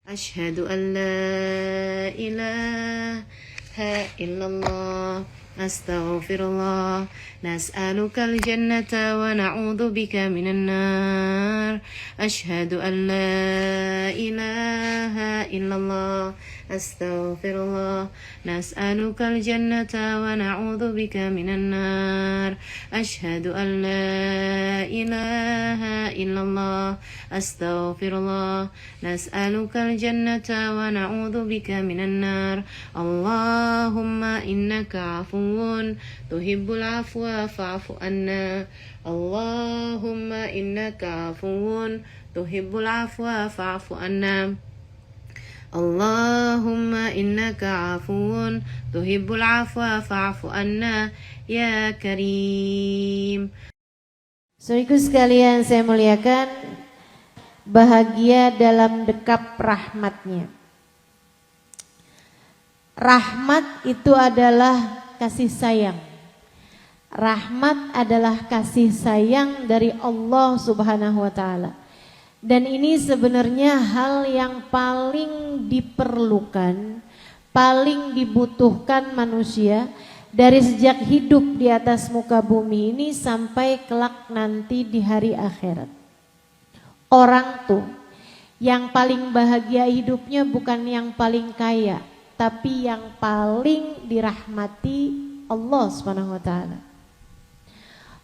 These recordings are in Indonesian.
أشهد أن لا إله إلا الله أستغفر الله نسألك الجنة ونعوذ بك من النار أشهد أن لا إله إلا الله أستغفر الله نسألك الجنة ونعوذ بك من النار أشهد أن لا إله إلا الله أستغفر الله نسألك الجنة ونعوذ بك من النار اللهم إنك عفو تحب العفو فاعف عنا اللهم إنك عفو تحب العفو فاعف عنا اللهم إنك عفو تحب العفو فاعف عنا ya Karim. Saudaraku sekalian saya muliakan, bahagia dalam dekap rahmatnya. Rahmat itu adalah kasih sayang. Rahmat adalah kasih sayang dari Allah Subhanahu wa taala. Dan ini sebenarnya hal yang paling diperlukan, paling dibutuhkan manusia dari sejak hidup di atas muka bumi ini sampai kelak nanti di hari akhirat. Orang tuh yang paling bahagia hidupnya bukan yang paling kaya, tapi yang paling dirahmati Allah Subhanahu wa taala.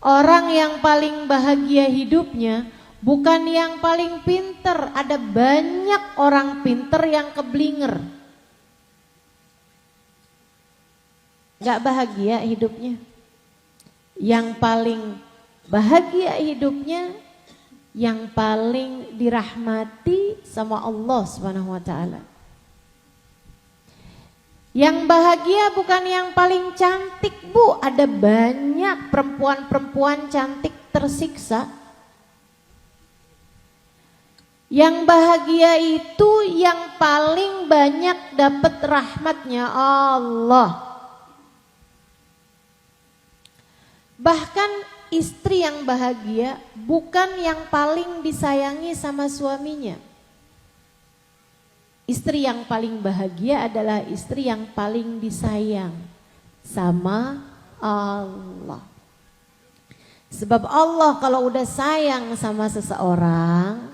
Orang yang paling bahagia hidupnya bukan yang paling pinter. Ada banyak orang pinter yang keblinger, gak bahagia hidupnya. Yang paling bahagia hidupnya yang paling dirahmati sama Allah Subhanahu wa taala. Yang bahagia bukan yang paling cantik, Bu. Ada banyak perempuan-perempuan cantik tersiksa. Yang bahagia itu yang paling banyak dapat rahmatnya Allah. Bahkan istri yang bahagia bukan yang paling disayangi sama suaminya. Istri yang paling bahagia adalah istri yang paling disayang sama Allah. Sebab Allah kalau udah sayang sama seseorang,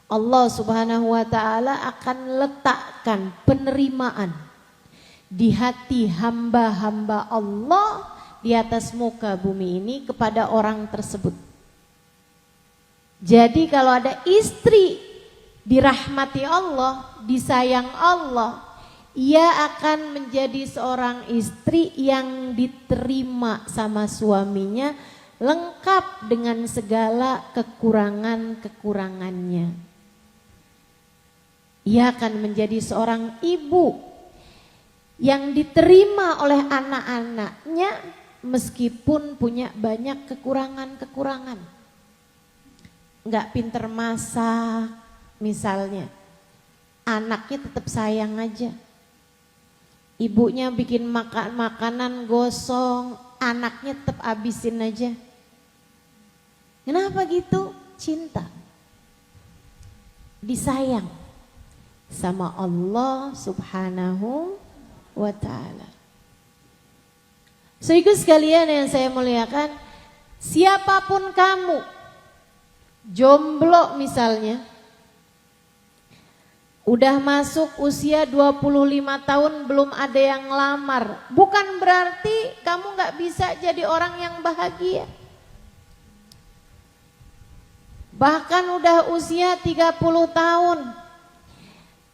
Allah Subhanahu wa taala akan letakkan penerimaan di hati hamba-hamba Allah di atas muka bumi ini kepada orang tersebut. Jadi kalau ada istri dirahmati Allah, disayang Allah, ia akan menjadi seorang istri yang diterima sama suaminya, lengkap dengan segala kekurangan-kekurangannya. Ia akan menjadi seorang ibu yang diterima oleh anak-anaknya meskipun punya banyak kekurangan-kekurangan. Enggak pinter masak misalnya, anaknya tetap sayang aja. Ibunya bikin makanan gosong, anaknya tetap habisin aja. Kenapa gitu? Cinta, disayang sama Allah Subhanahu wa ta'ala. Saudaraku sekalian yang saya muliakan, siapapun kamu, jomblo misalnya, udah masuk usia 25 tahun belum ada yang lamar, bukan berarti kamu gak bisa jadi orang yang bahagia. Bahkan udah usia 30 tahun,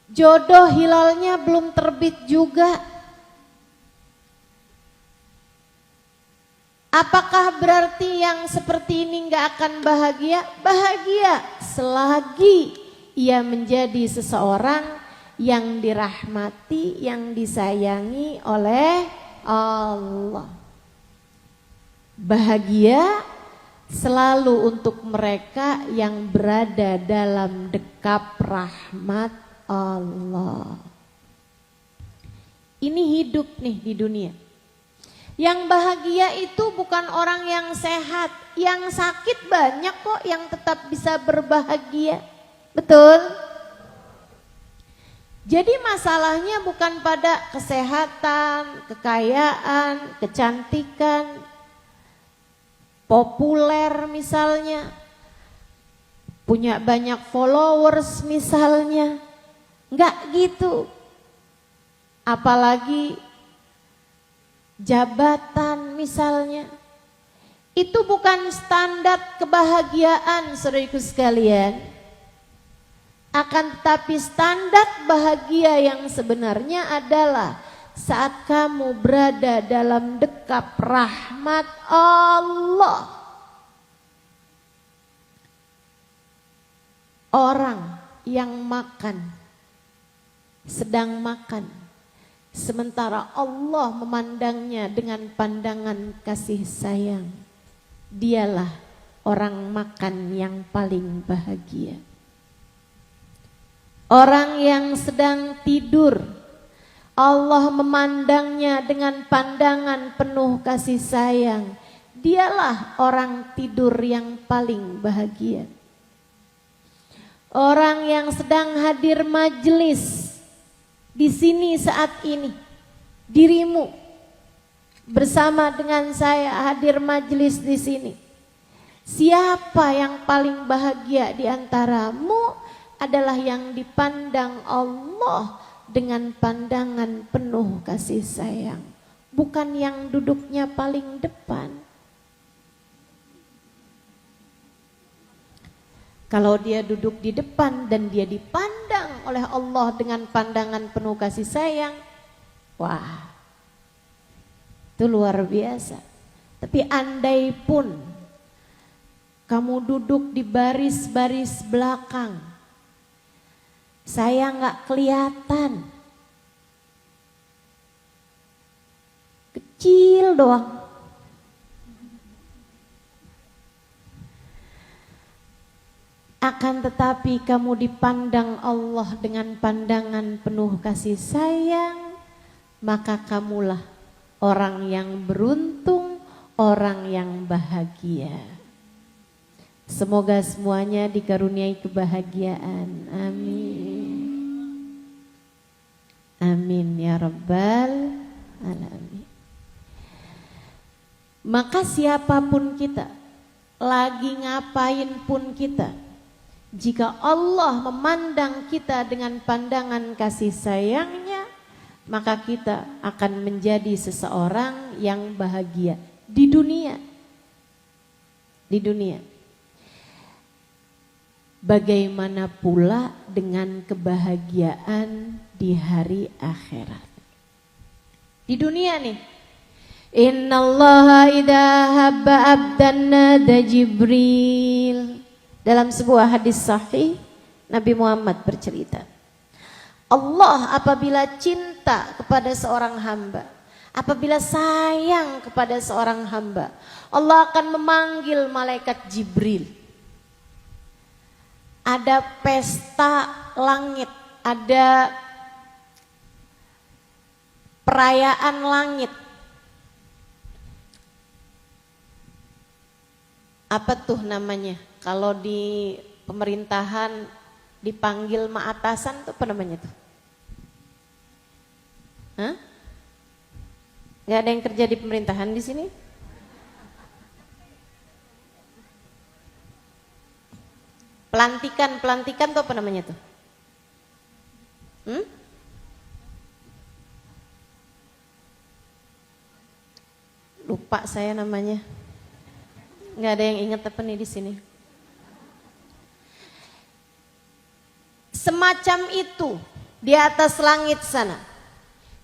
jodoh hilalnya belum terbit juga. Apakah berarti yang seperti ini gak akan bahagia? Bahagia selagi ia menjadi seseorang yang dirahmati, yang disayangi oleh Allah. Bahagia selalu untuk mereka yang berada dalam dekap rahmat Allah. Ini hidup nih di dunia. Yang bahagia itu bukan orang yang sehat, yang sakit banyak kok yang tetap bisa berbahagia. Betul? Jadi masalahnya bukan pada kesehatan, kekayaan, kecantikan, populer misalnya, punya banyak followers misalnya. Enggak gitu. Apalagi jabatan misalnya. Itu bukan standar kebahagiaan, saudaraku sekalian. Akan tetapi standar bahagia yang sebenarnya adalah saat kamu berada dalam dekap rahmat Allah. Orang yang sedang makan, sementara Allah memandangnya dengan pandangan kasih sayang. Dialah orang makan yang paling bahagia. Orang yang sedang tidur, Allah memandangnya dengan pandangan penuh kasih sayang. Dialah orang tidur yang paling bahagia. Orang yang sedang hadir majelis di sini saat ini, dirimu bersama dengan saya hadir majelis di sini. Siapa yang paling bahagia di antaramu? Adalah yang dipandang Allah dengan pandangan penuh kasih sayang, bukan yang duduknya paling depan. Kalau dia duduk di depan dan dia dipandang oleh Allah dengan pandangan penuh kasih sayang, wah, itu luar biasa. Tapi andai pun kamu duduk di baris-baris belakang, saya nggak kelihatan, kecil doang. Akan tetapi kamu dipandang Allah dengan pandangan penuh kasih sayang, maka kamulah orang yang beruntung, orang yang bahagia. Semoga semuanya dikaruniai kebahagiaan. Amin. Amin ya rabbal alamin. Maka siapapun kita, lagi ngapain pun kita, jika Allah memandang kita dengan pandangan kasih sayangnya, maka kita akan menjadi seseorang yang bahagia di dunia. Di dunia. Bagaimana pula dengan kebahagiaan di hari akhirat? Di dunia nih. Innallaha idza habba abdan nada Jibril. Dalam sebuah hadis sahih, Nabi Muhammad bercerita, Allah apabila cinta kepada seorang hamba, apabila sayang kepada seorang hamba, Allah akan memanggil malaikat Jibril. Ada pesta langit, ada perayaan langit. Apa tuh namanya? Kalau di pemerintahan dipanggil ma atasan tuh apa namanya tuh? Hah? Gak ada yang kerja di pemerintahan di sini? Pelantikan tuh apa namanya tuh? Lupa saya namanya. Nggak ada yang ingat apa nih di sini. Semacam itu di atas langit sana.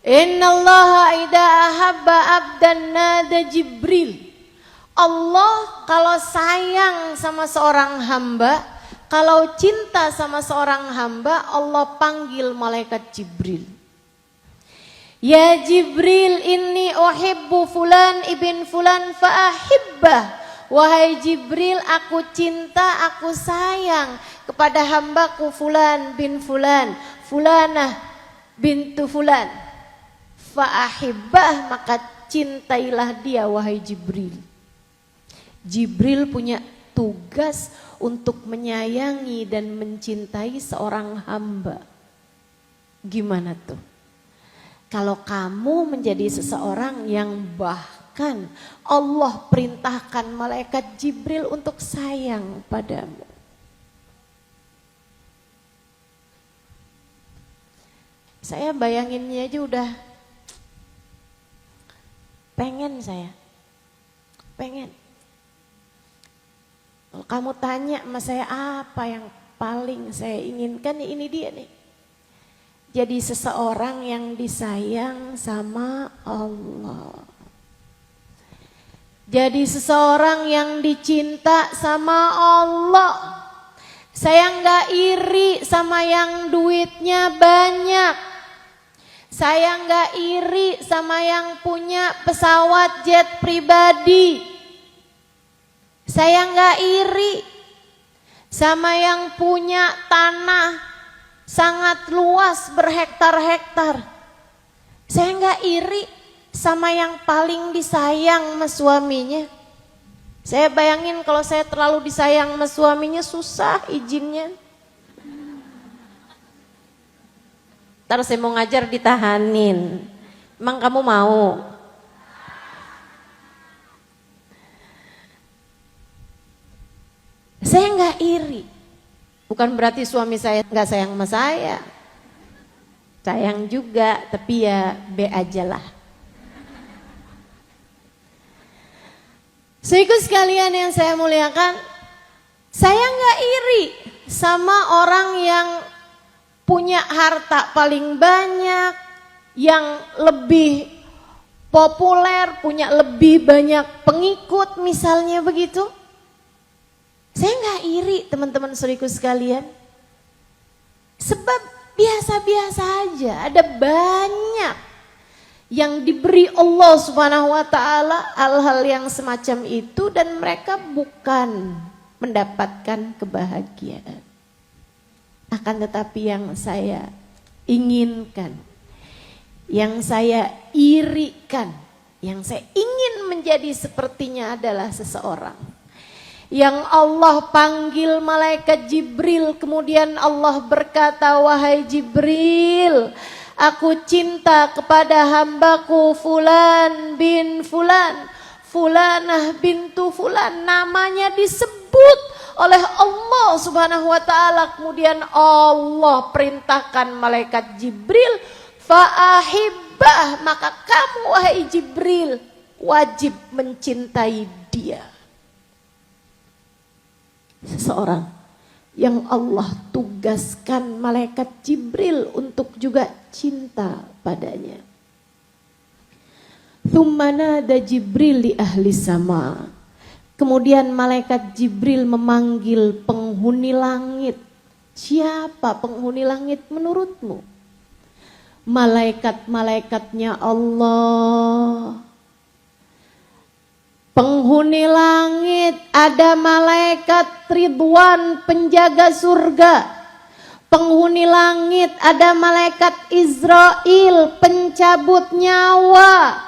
Innallaha idza ahabba abdan nada Jibril. Allah kalau sayang sama seorang hamba, kalau cinta sama seorang hamba, Allah panggil malaikat Jibril. Ya Jibril, inni uhibbu fulan ibn fulan fa'ahibbah. Wahai Jibril, aku cinta, aku sayang kepada hambaku fulan bin fulan, fulanah bintu fulan. Fa'ahibbah, maka cintailah dia wahai Jibril. Jibril punya tugas untuk menyayangi dan mencintai seorang hamba. Gimana tuh? Kalau kamu menjadi seseorang yang bahkan Allah perintahkan malaikat Jibril untuk sayang padamu. Saya bayanginnya aja udah pengen saya. Pengen. Kalau kamu tanya sama saya apa yang paling saya inginkan, ini dia nih. Jadi seseorang yang disayang sama Allah. Jadi seseorang yang dicinta sama Allah. Saya nggak iri sama yang duitnya banyak. Saya nggak iri sama yang punya pesawat jet pribadi. Saya nggak iri sama yang punya tanah sangat luas berhektar-hektar. Saya nggak iri sama yang paling disayang sama suaminya. Saya bayangin kalau saya terlalu disayang sama suaminya susah izinnya. Ntar saya mau ngajar ditahanin. Emang kamu mau? Saya nggak iri. Bukan berarti suami saya nggak sayang sama saya. Sayang juga, tapi ya be aja lah. Saudaraku sekalian yang saya muliakan, saya nggak iri sama orang yang punya harta paling banyak, yang lebih populer, punya lebih banyak pengikut misalnya begitu. Saya nggak iri teman-teman saudaraku sekalian. Sebab biasa-biasa aja, ada banyak yang diberi Allah Subhanahu wa taala hal-hal yang semacam itu dan mereka bukan mendapatkan kebahagiaan. Akan tetapi yang saya inginkan, yang saya irikan, yang saya ingin menjadi sepertinya adalah seseorang yang Allah panggil malaikat Jibril, kemudian Allah berkata, wahai Jibril, aku cinta kepada hambaku Fulan bin Fulan, Fulanah bintu Fulan, namanya disebut oleh Allah Subhanahu wa taala. Kemudian Allah perintahkan malaikat Jibril, fa'ahibbah, maka kamu wahai Jibril wajib mencintai dia. Seseorang yang Allah tugaskan malaikat Jibril untuk juga cinta padanya. Tsumma nada Jibril li ahli sama. Kemudian malaikat Jibril memanggil penghuni langit. Siapa penghuni langit menurutmu? Malaikat-malaikatnya Allah. Penghuni langit, ada malaikat Ridwan penjaga surga. Penghuni langit, ada malaikat Israel pencabut nyawa.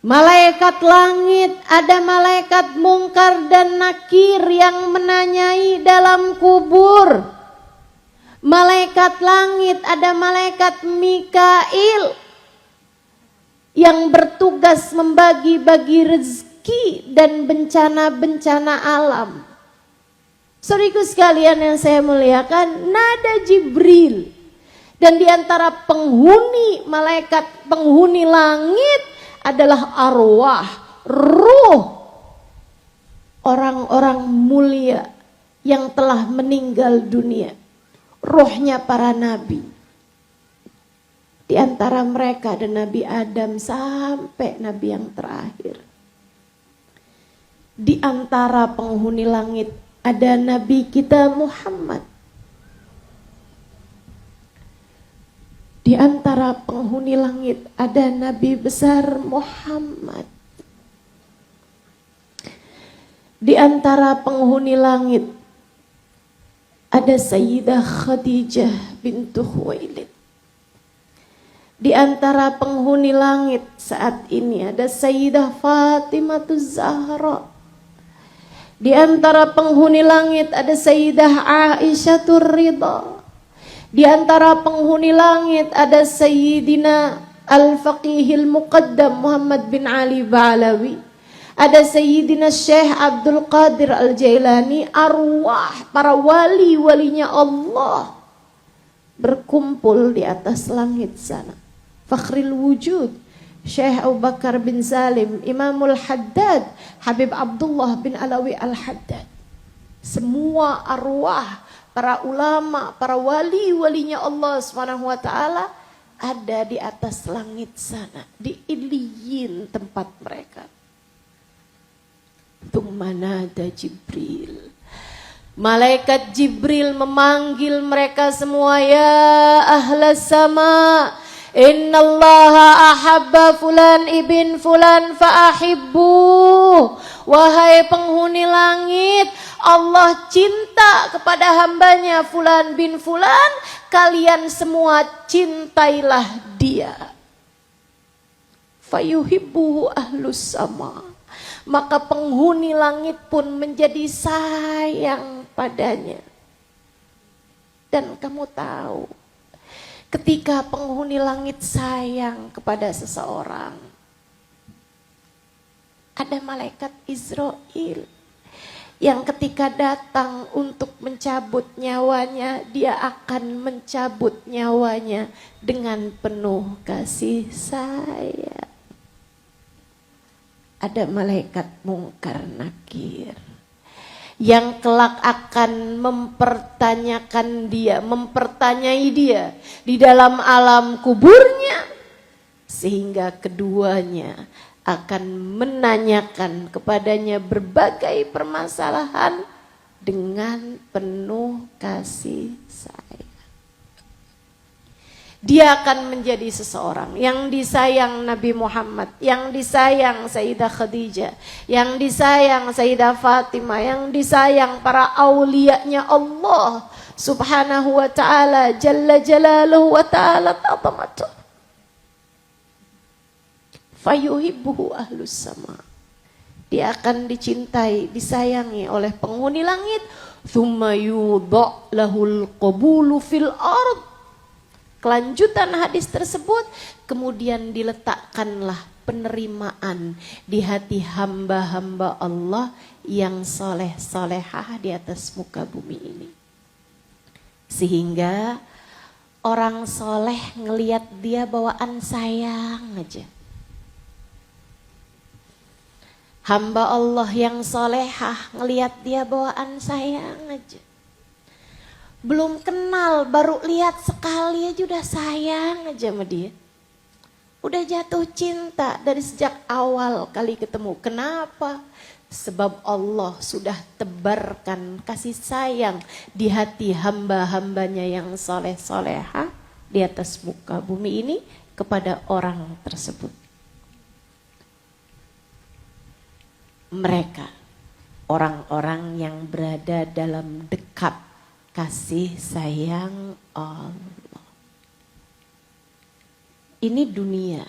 Malaikat langit, ada malaikat Mungkar dan Nakir yang menanyai dalam kubur. Malaikat langit, ada malaikat Mikail yang bertugas membagi-bagi rezeki dan bencana-bencana alam. Saudaraku sekalian yang saya muliakan, nada Jibril. Dan di antara penghuni malaikat, penghuni langit adalah arwah, ruh orang-orang mulia yang telah meninggal dunia. Ruhnya para nabi. Di antara mereka ada Nabi Adam sampai Nabi yang terakhir. Di antara penghuni langit ada Nabi kita Muhammad. Di antara penghuni langit ada Nabi besar Muhammad. Di antara penghuni langit ada Sayyidah Khadijah bintu Khuwailid. Di antara penghuni langit saat ini ada Sayyidah Fatimah Zahra. Di antara penghuni langit ada Sayyidah Aisyah Ridha. Di antara penghuni langit ada Sayyidina Al-Faqihil Muqaddam Muhammad bin Ali Ba'alawi. Ada Sayyidina Syekh Abdul Qadir Al-Jailani. Arwah para wali-walinya Allah berkumpul di atas langit sana. Fakhril wujud Syekh Abu Bakar bin Salim, Imamul Haddad, Habib Abdullah bin Alawi Al-Haddad. Semua arwah para ulama, para wali-walinya Allah Subhanahu wa taala ada di atas langit sana, di Iliyin tempat mereka. Tummanada Jibril. Malaikat Jibril memanggil mereka semua, ya ahlas sama, innallaha ahabba fulan ibn fulan fa'ahibbu. Wahai penghuni langit, Allah cinta kepada hambanya fulan bin fulan, kalian semua cintailah dia. Fayuhibbuhu ahlus sama. Maka penghuni langit pun menjadi sayang padanya. Dan kamu tahu, ketika penghuni langit sayang kepada seseorang, ada malaikat Israil yang ketika datang untuk mencabut nyawanya, dia akan mencabut nyawanya dengan penuh kasih sayang. Ada malaikat Mungkar Nakir yang kelak akan mempertanyakan dia, mempertanyai dia di dalam alam kuburnya, sehingga keduanya akan menanyakan kepadanya berbagai permasalahan dengan penuh kasih sayang. Dia akan menjadi seseorang yang disayang Nabi Muhammad, yang disayang Sayyidah Khadijah, yang disayang Sayyidah Fatimah, yang disayang para awliyanya Allah Subhanahu wa ta'ala, Jalla Jalaluhu wa ta'ala ta'tamatu. Fayuhibbuhu ahlus sama. Dia akan dicintai, disayangi oleh penghuni langit. Thumma yudha' lahul qabulu fil ard. Kelanjutan hadis tersebut, kemudian diletakkanlah penerimaan di hati hamba-hamba Allah yang soleh-solehah di atas muka bumi ini. Sehingga orang soleh ngelihat dia bawaan sayang aja. Hamba Allah yang solehah ngelihat dia bawaan sayang aja. Belum kenal, baru lihat sekali aja udah sayang aja sama dia. Udah jatuh cinta dari sejak awal kali ketemu. Kenapa? Sebab Allah sudah tebarkan kasih sayang di hati hamba-hambanya yang soleh-solehah di atas muka bumi ini kepada orang tersebut. Mereka, orang-orang yang berada dalam dekat kasih sayang Allah. Ini dunia.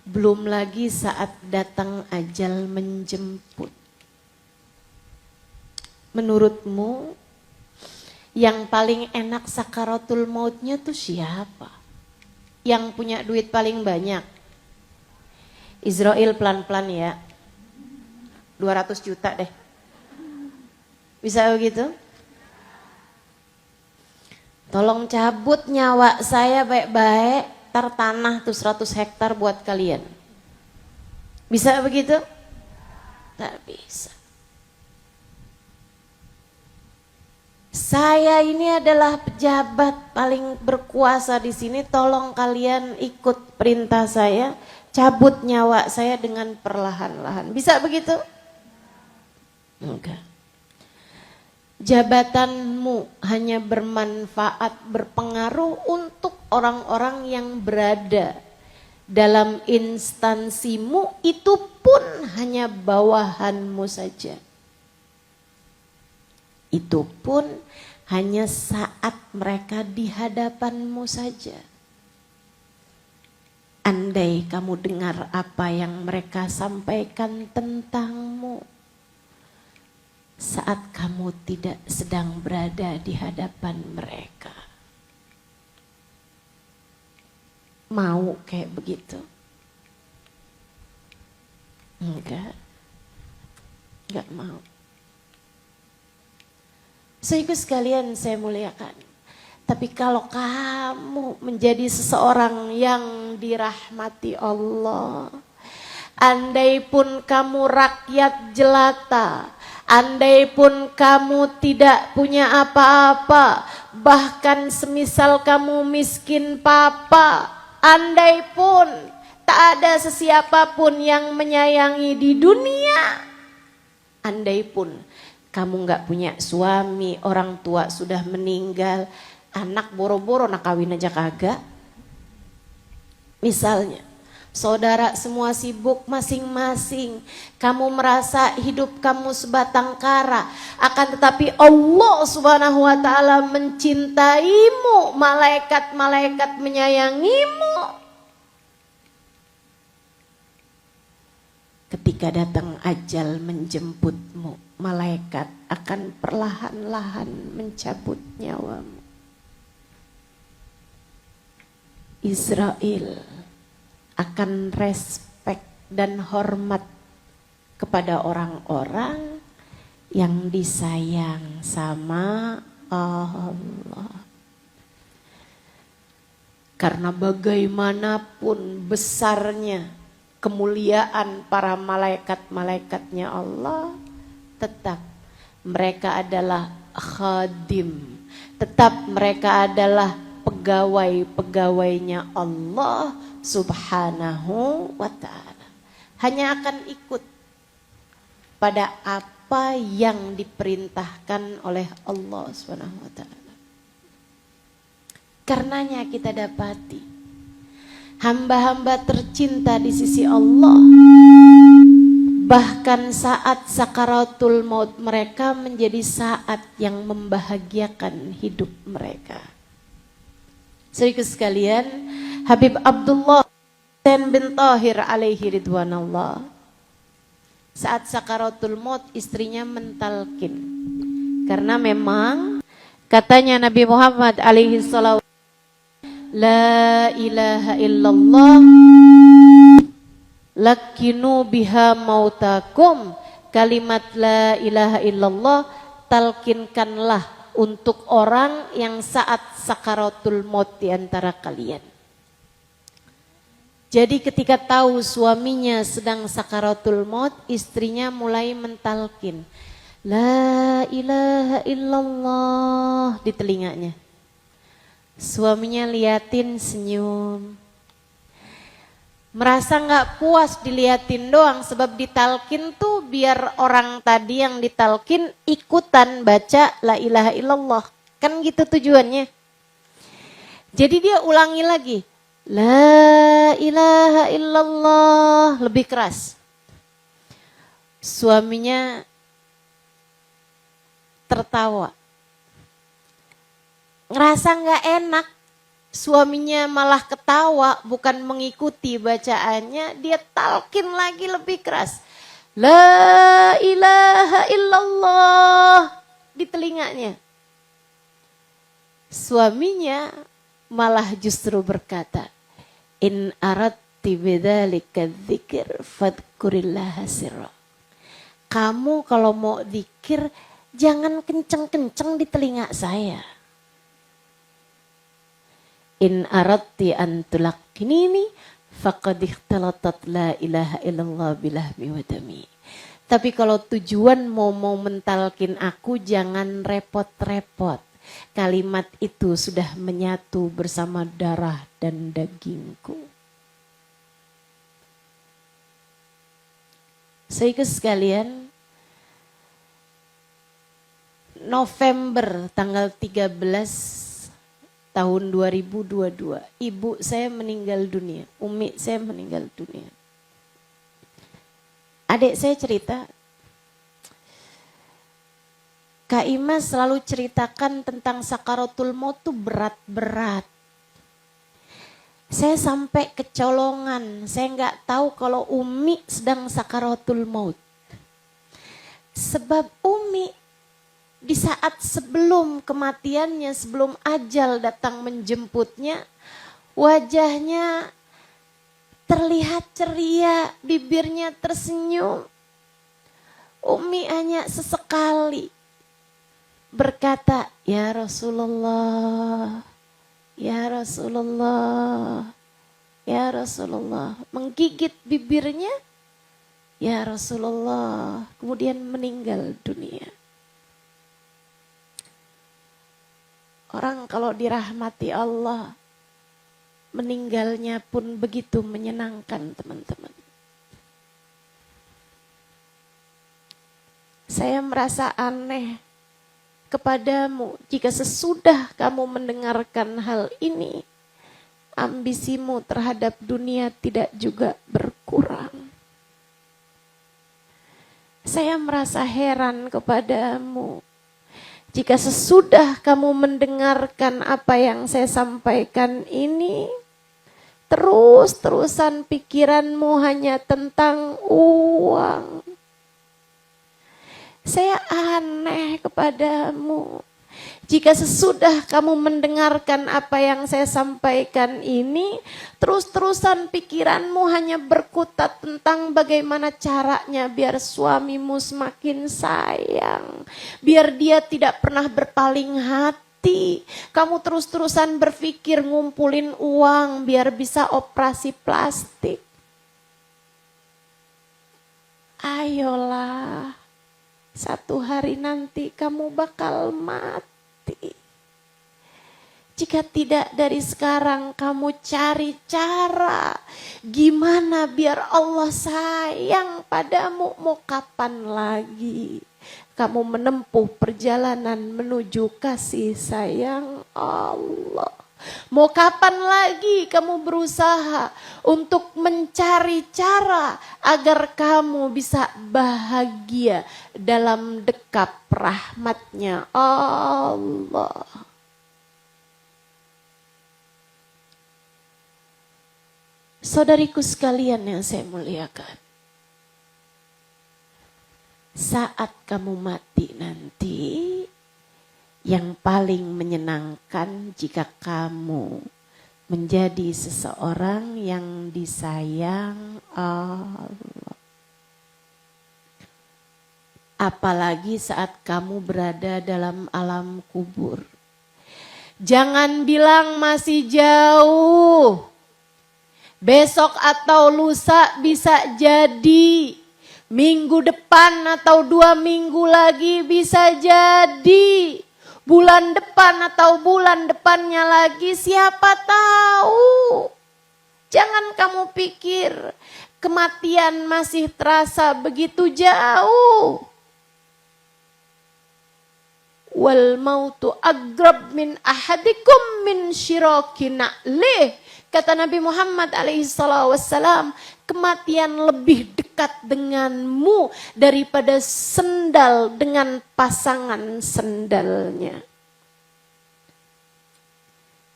Belum lagi saat datang ajal menjemput. Menurutmu yang paling enak sakaratul mautnya tuh siapa? Yang punya duit paling banyak? Israel pelan-pelan ya. 200 juta deh. Bisa begitu? Tolong cabut nyawa saya baik-baik, tar tanah tuh 100 hektar buat kalian. Bisa begitu? Tak bisa. Saya ini adalah pejabat paling berkuasa di sini, tolong kalian ikut perintah saya, cabut nyawa saya dengan perlahan-lahan. Bisa begitu? Enggak. Jabatanmu hanya bermanfaat, berpengaruh untuk orang-orang yang berada dalam instansimu, itu pun hanya bawahanmu saja. Itu pun hanya saat mereka di hadapanmu saja. Andai kamu dengar apa yang mereka sampaikan tentangmu, saat kamu tidak sedang berada di hadapan mereka. Mau kayak begitu? Enggak mau. Saudaraku sekalian saya muliakan. Tapi kalau kamu menjadi seseorang yang dirahmati Allah, andai pun kamu rakyat jelata, andai pun kamu tidak punya apa-apa, bahkan semisal kamu miskin papa, andai pun tak ada sesiapapun yang menyayangi di dunia, andai pun kamu gak punya suami, orang tua sudah meninggal, anak boro-boro nak kawin aja kagak. Misalnya, saudara semua sibuk masing-masing, kamu merasa hidup kamu sebatang kara, akan tetapi Allah Subhanahu wa taala mencintaimu, malaikat-malaikat menyayangimu. Ketika datang ajal menjemputmu, malaikat akan perlahan-lahan mencabut nyawamu. Israel akan respek dan hormat kepada orang-orang yang disayang sama Allah. Karena bagaimanapun besarnya kemuliaan para malaikat-malaikatnya Allah, tetap mereka adalah khadim, tetap mereka adalah pegawai-pegawainya Allah Subhanahu wa ta'ala. Hanya akan ikut pada apa yang diperintahkan oleh Allah Subhanahu wa ta'ala. Karenanya kita dapati hamba-hamba tercinta di sisi Allah, bahkan saat sakaratul maut mereka menjadi saat yang membahagiakan hidup mereka. Saudaraku sekalian, Habib Abdullah bin Thahir alaihi ridwanallah, saat sakaratul maut istrinya mentalkin. Karena memang katanya Nabi Muhammad alaihi salatu, la ilaha illallah lakinu biha mautakum, kalimat la ilaha illallah talkinkanlah untuk orang yang saat sakaratul maut di antara kalian. Jadi ketika tahu suaminya sedang sakaratul maut, istrinya mulai mentalkin la ilaha illallah di telinganya. Suaminya liatin senyum, merasa gak puas diliatin doang, sebab ditalkin tuh biar orang tadi yang ditalkin ikutan baca la ilaha illallah, kan gitu tujuannya. Jadi dia ulangi lagi la ilaha illallah lebih keras. Suaminya tertawa, ngerasa gak enak. Suaminya malah ketawa, bukan mengikuti bacaannya, dia talkin lagi lebih keras. La ilaha illallah di telinganya. Suaminya malah justru berkata, in aradti bidzalika dzikr fadhkurillaha sirra. Kamu kalau mau zikir jangan kenceng-kenceng di telinga saya. In aradti an tulaqinini faqad ikhtalatat la ilaha illallah bilahmi wa dami. Tapi kalau tujuan mau mentalkin aku, jangan repot-repot. Kalimat itu sudah menyatu bersama darah dan dagingku. Saudaraku sekalian, November tanggal 13 tahun 2022, ibu saya meninggal dunia, umi saya meninggal dunia. Adik saya cerita, Kak Ima selalu ceritakan tentang sakaratul maut tuh berat-berat. Saya sampai kecolongan, saya nggak tahu kalau umi sedang sakaratul maut. Sebab Umi di saat sebelum kematiannya, sebelum ajal datang menjemputnya, wajahnya terlihat ceria, bibirnya tersenyum. Umi hanya sesekali berkata, "Ya Rasulullah, ya Rasulullah, ya Rasulullah." Menggigit bibirnya, "Ya Rasulullah." Kemudian meninggal dunia. Orang kalau dirahmati Allah, meninggalnya pun begitu menyenangkan, teman-teman. Saya merasa aneh kepadamu jika sesudah kamu mendengarkan hal ini, ambisimu terhadap dunia tidak juga berkurang. Saya merasa heran kepadamu jika sesudah kamu mendengarkan apa yang saya sampaikan ini, terus-terusan pikiranmu hanya tentang uang. Saya aneh kepadamu jika sesudah kamu mendengarkan apa yang saya sampaikan ini, terus-terusan pikiranmu hanya berkutat tentang bagaimana caranya biar suamimu semakin sayang, biar dia tidak pernah berpaling hati. Kamu terus-terusan berpikir ngumpulin uang biar bisa operasi plastik. Ayolah, satu hari nanti kamu bakal mati. Jika tidak dari sekarang kamu cari cara gimana biar Allah sayang padamu, mau kapan lagi kamu menempuh perjalanan menuju kasih sayang Allah? Mau kapan lagi kamu berusaha untuk mencari cara agar kamu bisa bahagia dalam dekap rahmatnya Allah? Saudariku sekalian yang saya muliakan, saat kamu mati nanti, yang paling menyenangkan jika kamu menjadi seseorang yang disayang Allah. Apalagi saat kamu berada dalam alam kubur. Jangan bilang masih jauh. Besok atau lusa bisa jadi. Minggu depan atau 2 minggu lagi bisa jadi. Bulan depan atau bulan depannya lagi, siapa tahu. Jangan kamu pikir kematian masih terasa begitu jauh. Wal mautu aqrab min ahadikum min syiraki na'lih. Kata Nabi Muhammad alaihissalam, kematian lebih dekat denganmu daripada sendal dengan pasangan sendalnya.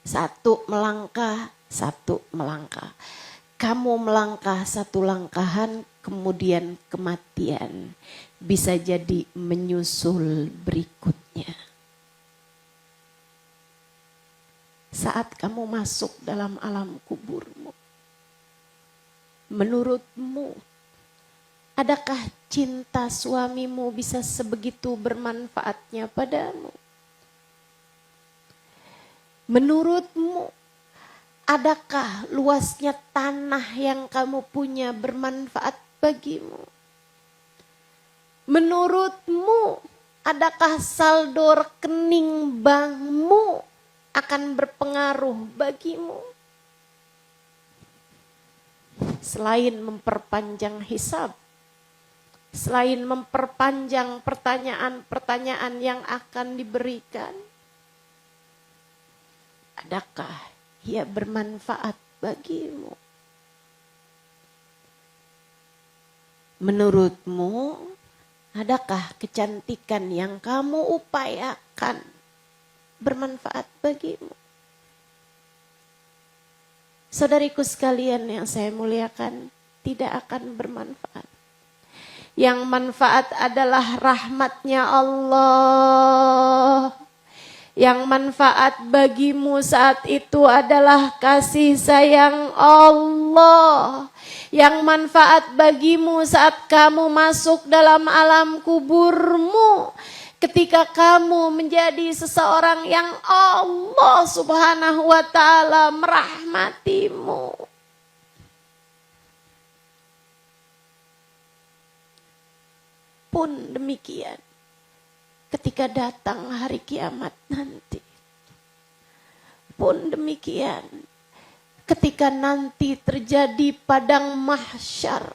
Satu melangkah, satu melangkah. Kamu melangkah satu langkahan, kemudian kematian bisa jadi menyusul berikutnya. Saat kamu masuk dalam alam kuburmu, menurutmu, adakah cinta suamimu bisa sebegitu bermanfaatnya padamu? Menurutmu, adakah luasnya tanah yang kamu punya bermanfaat bagimu? Menurutmu, adakah saldo rekening bankmu akan berpengaruh bagimu? Selain memperpanjang hisab, selain memperpanjang pertanyaan-pertanyaan yang akan diberikan, adakah ia bermanfaat bagimu? Menurutmu, adakah kecantikan yang kamu upayakan bermanfaat bagimu? Saudariku sekalian yang saya muliakan, tidak akan bermanfaat. Yang manfaat adalah rahmatnya Allah. Yang manfaat bagimu saat itu adalah kasih sayang Allah. Yang manfaat bagimu saat kamu masuk dalam alam kuburmu. Ketika kamu menjadi seseorang yang Allah Subhanahu wa ta'ala merahmatimu. Pun demikian ketika datang hari kiamat nanti. Pun demikian ketika nanti terjadi padang mahsyar.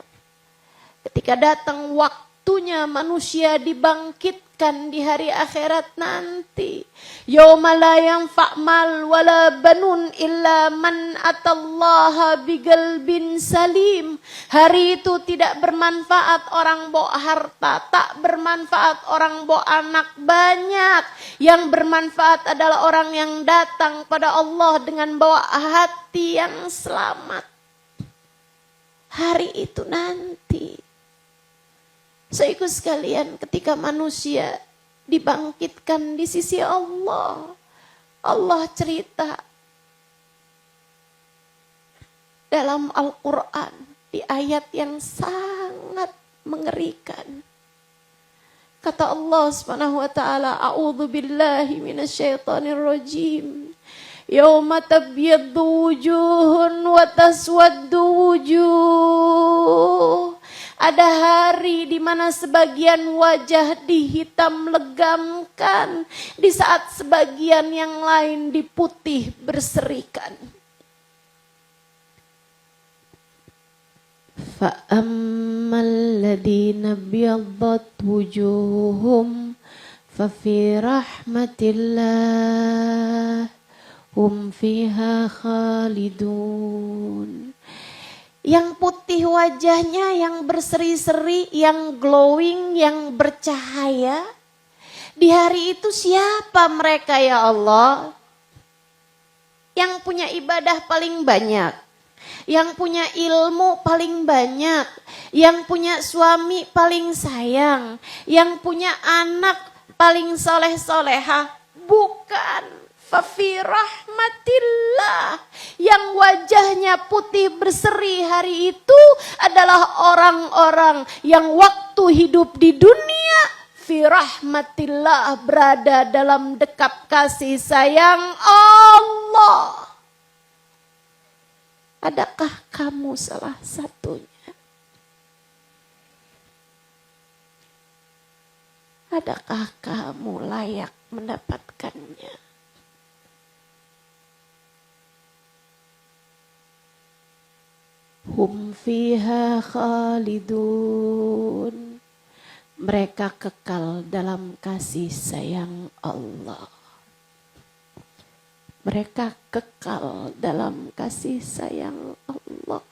Ketika datang waktunya manusia dibangkitkan di hari akhirat nanti. Yauma la yanfa' mal wala banun illa man atallaha biqalbin salim. Hari itu tidak bermanfaat orang bawa harta, tak bermanfaat orang bawa anak banyak. Yang bermanfaat adalah orang yang datang pada Allah dengan bawa hati yang selamat. Hari itu nanti. Saudaraku sekalian, ketika manusia dibangkitkan di sisi Allah, Allah cerita dalam Al-Quran di ayat yang sangat mengerikan. Kata Allah Subhanahu wa ta'ala, a'udzu billahi minasyaitonir rajim. Yauma tabyaddu wujuhun wa taswaddu wujuh. Ada hari di mana sebagian wajah dihitam legamkan, di saat sebagian yang lain diputih berserikan. فَأَمَّا الَّذِينَ ابْيَضَّتْ وُجُوهُهُمْ فَفِي رَحْمَةِ اللَّهِ هُمْ فِيهَا خَالِدُونَ. Yang putih wajahnya, yang berseri-seri, yang glowing, yang bercahaya. Di hari itu siapa mereka ya Allah? Yang punya ibadah paling banyak, yang punya ilmu paling banyak, yang punya suami paling sayang, yang punya anak paling soleh-solehah. Bukan. Fafi rahmatillah. Yang wajahnya putih berseri hari itu adalah orang-orang yang waktu hidup di dunia fi rahmatillah, berada dalam dekap kasih sayang Allah. Adakah kamu salah satunya? Adakah kamu layak mendapatkannya? Hum fiha khalidun. Mereka kekal dalam kasih sayang Allah. Mereka kekal dalam kasih sayang Allah.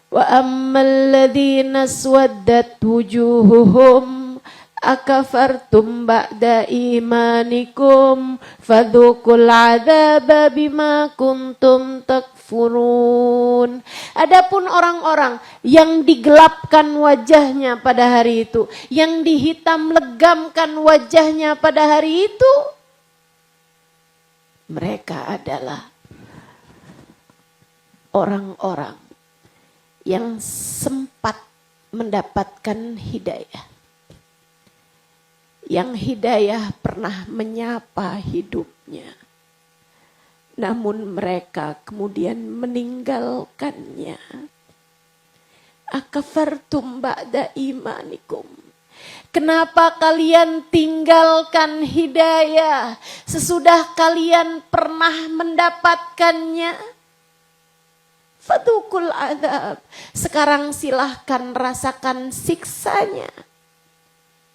Wa ammal ladzina aswaddat wujuhuhum akafartum ba'da imanikum fadzuqul adzaba bima kuntum takfurun. Adapun orang-orang yang digelapkan wajahnya pada hari itu, yang dihitam legamkan wajahnya pada hari itu, mereka adalah orang-orang yang sempat mendapatkan hidayah. Yang hidayah pernah menyapa hidupnya. Namun mereka kemudian meninggalkannya. Akafartum ba'da imanikum. Kenapa kalian tinggalkan hidayah sesudah kalian pernah mendapatkannya? Fadukul adab. Sekarang silahkan rasakan siksanya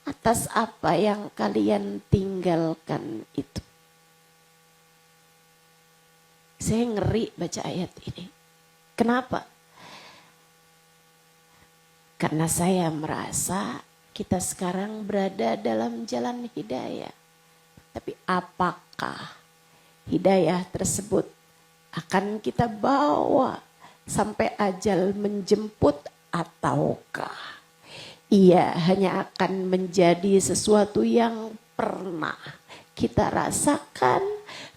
atas apa yang kalian tinggalkan itu. Saya ngeri baca ayat ini. Kenapa? Karena saya merasa kita sekarang berada dalam jalan hidayah. Tapi apakah hidayah tersebut akan kita bawa sampai ajal menjemput ataukah ia hanya akan menjadi sesuatu yang pernah kita rasakan,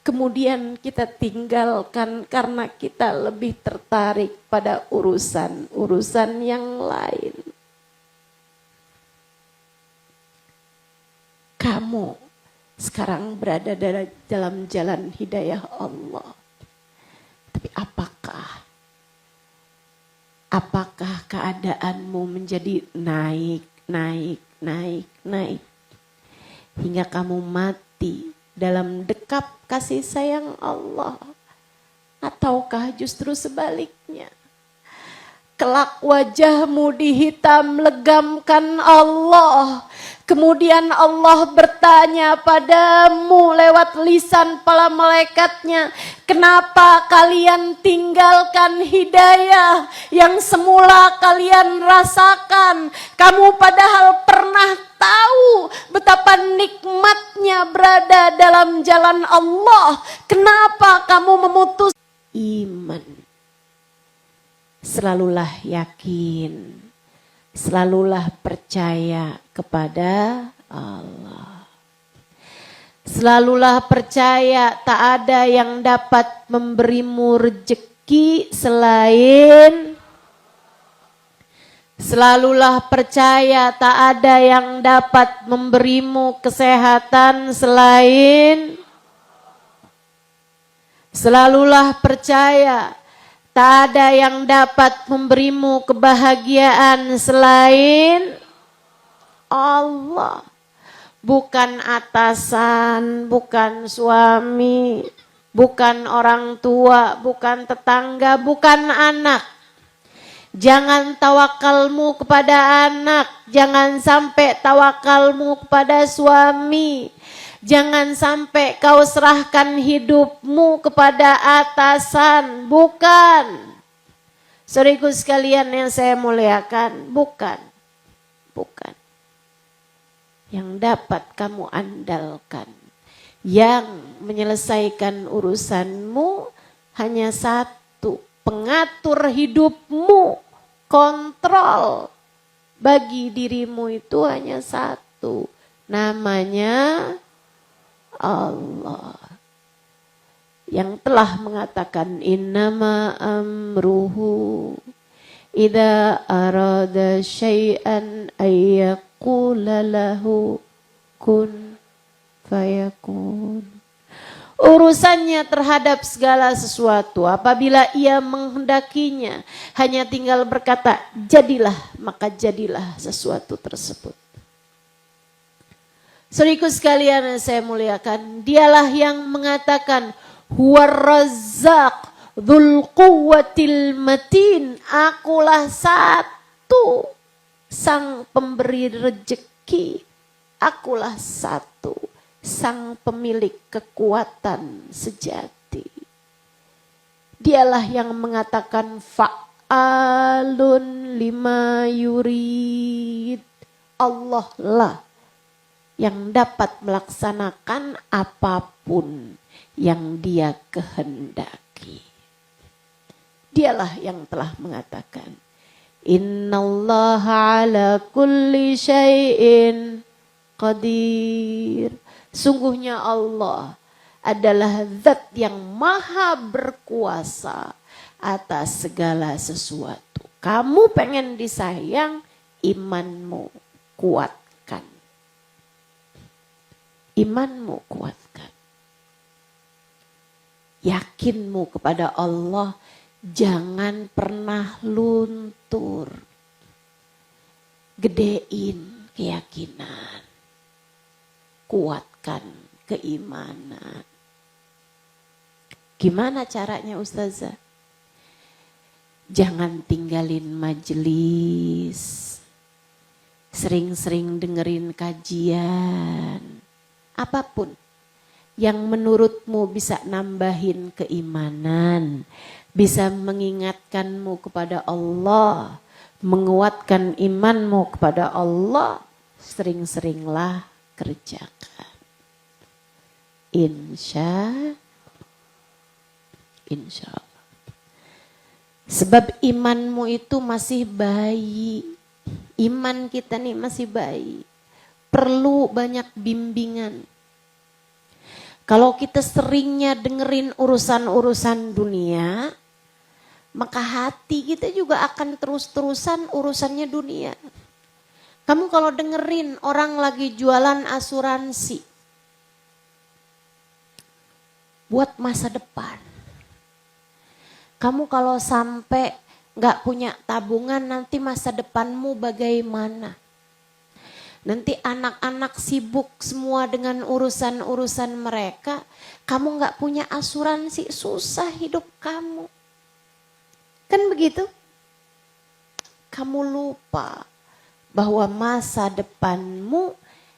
kemudian kita tinggalkan karena kita lebih tertarik pada urusan-urusan yang lain. Kamu sekarang berada dalam jalan hidayah Allah. Tapi apakah keadaanmu menjadi naik hingga kamu mati dalam dekap kasih sayang Allah? Ataukah justru sebaliknya? Kelak wajahmu dihitam legamkan Allah. Kemudian Allah bertanya padamu lewat lisan para malaikatnya, kenapa kalian tinggalkan hidayah yang semula kalian rasakan? Kamu padahal pernah tahu betapa nikmatnya berada dalam jalan Allah. Kenapa kamu memutus iman? Selalulah yakin, selalulah percaya kepada Allah. Selalulah percaya tak ada yang dapat memberimu rezeki selain. Selalulah percaya tak ada yang dapat memberimu kesehatan selain. Selalulah percaya tak ada yang dapat memberimu kebahagiaan selain Allah. Bukan atasan, bukan suami, bukan orang tua, bukan tetangga, bukan anak. Jangan tawakalmu kepada anak, jangan sampai tawakalmu kepada suami. Jangan sampai kau serahkan hidupmu kepada atasan, bukan. Saudaraku sekalian yang saya muliakan, bukan. Yang dapat kamu andalkan, yang menyelesaikan urusanmu hanya satu, pengatur hidupmu, kontrol bagi dirimu itu hanya satu, namanya Allah, yang telah mengatakan innama amruhu idza arada syai'an ayyaqula lahu kun fayakun. Urusannya terhadap segala sesuatu apabila ia menghendakinya hanya tinggal berkata jadilah, maka jadilah sesuatu tersebut. Saudaraku sekalian yang saya muliakan, dialah yang mengatakan huwar razzaq dzul quwwatil matin, akulah satu sang pemberi rezeki, akulah satu sang pemilik kekuatan sejati. Dialah yang mengatakan fa'alun lima yurid, Allah lah yang dapat melaksanakan apapun yang dia kehendaki. Dialah yang telah mengatakan innallaha ala kulli syai'in qadir. Sungguhnya Allah adalah zat yang maha berkuasa atas segala sesuatu. Kamu pengen disayang, imanmu kuatkan. Imanmu kuatkan. Yakinmu kepada Allah jangan pernah luntur. Gedein keyakinan. Kuatkan keimanan. Gimana caranya Ustazah? Jangan tinggalin majelis. Sering-sering dengerin kajian. Apapun yang menurutmu bisa nambahin keimanan, bisa mengingatkanmu kepada Allah, menguatkan imanmu kepada Allah, sering-seringlah kerjakan. Insya Allah. Sebab imanmu itu masih bayi, Iman kita nih masih bayi. Perlu banyak bimbingan. Kalau kita seringnya dengerin urusan-urusan dunia, maka hati kita juga akan terus-terusan urusannya dunia. Kamu kalau dengerin orang lagi jualan asuransi buat masa depan. Kamu kalau sampai gak punya tabungan, nanti masa depanmu bagaimana? Nanti anak-anak sibuk semua dengan urusan-urusan mereka. Kamu gak punya asuransi, susah hidup kamu. Kan begitu? Kamu lupa bahwa masa depanmu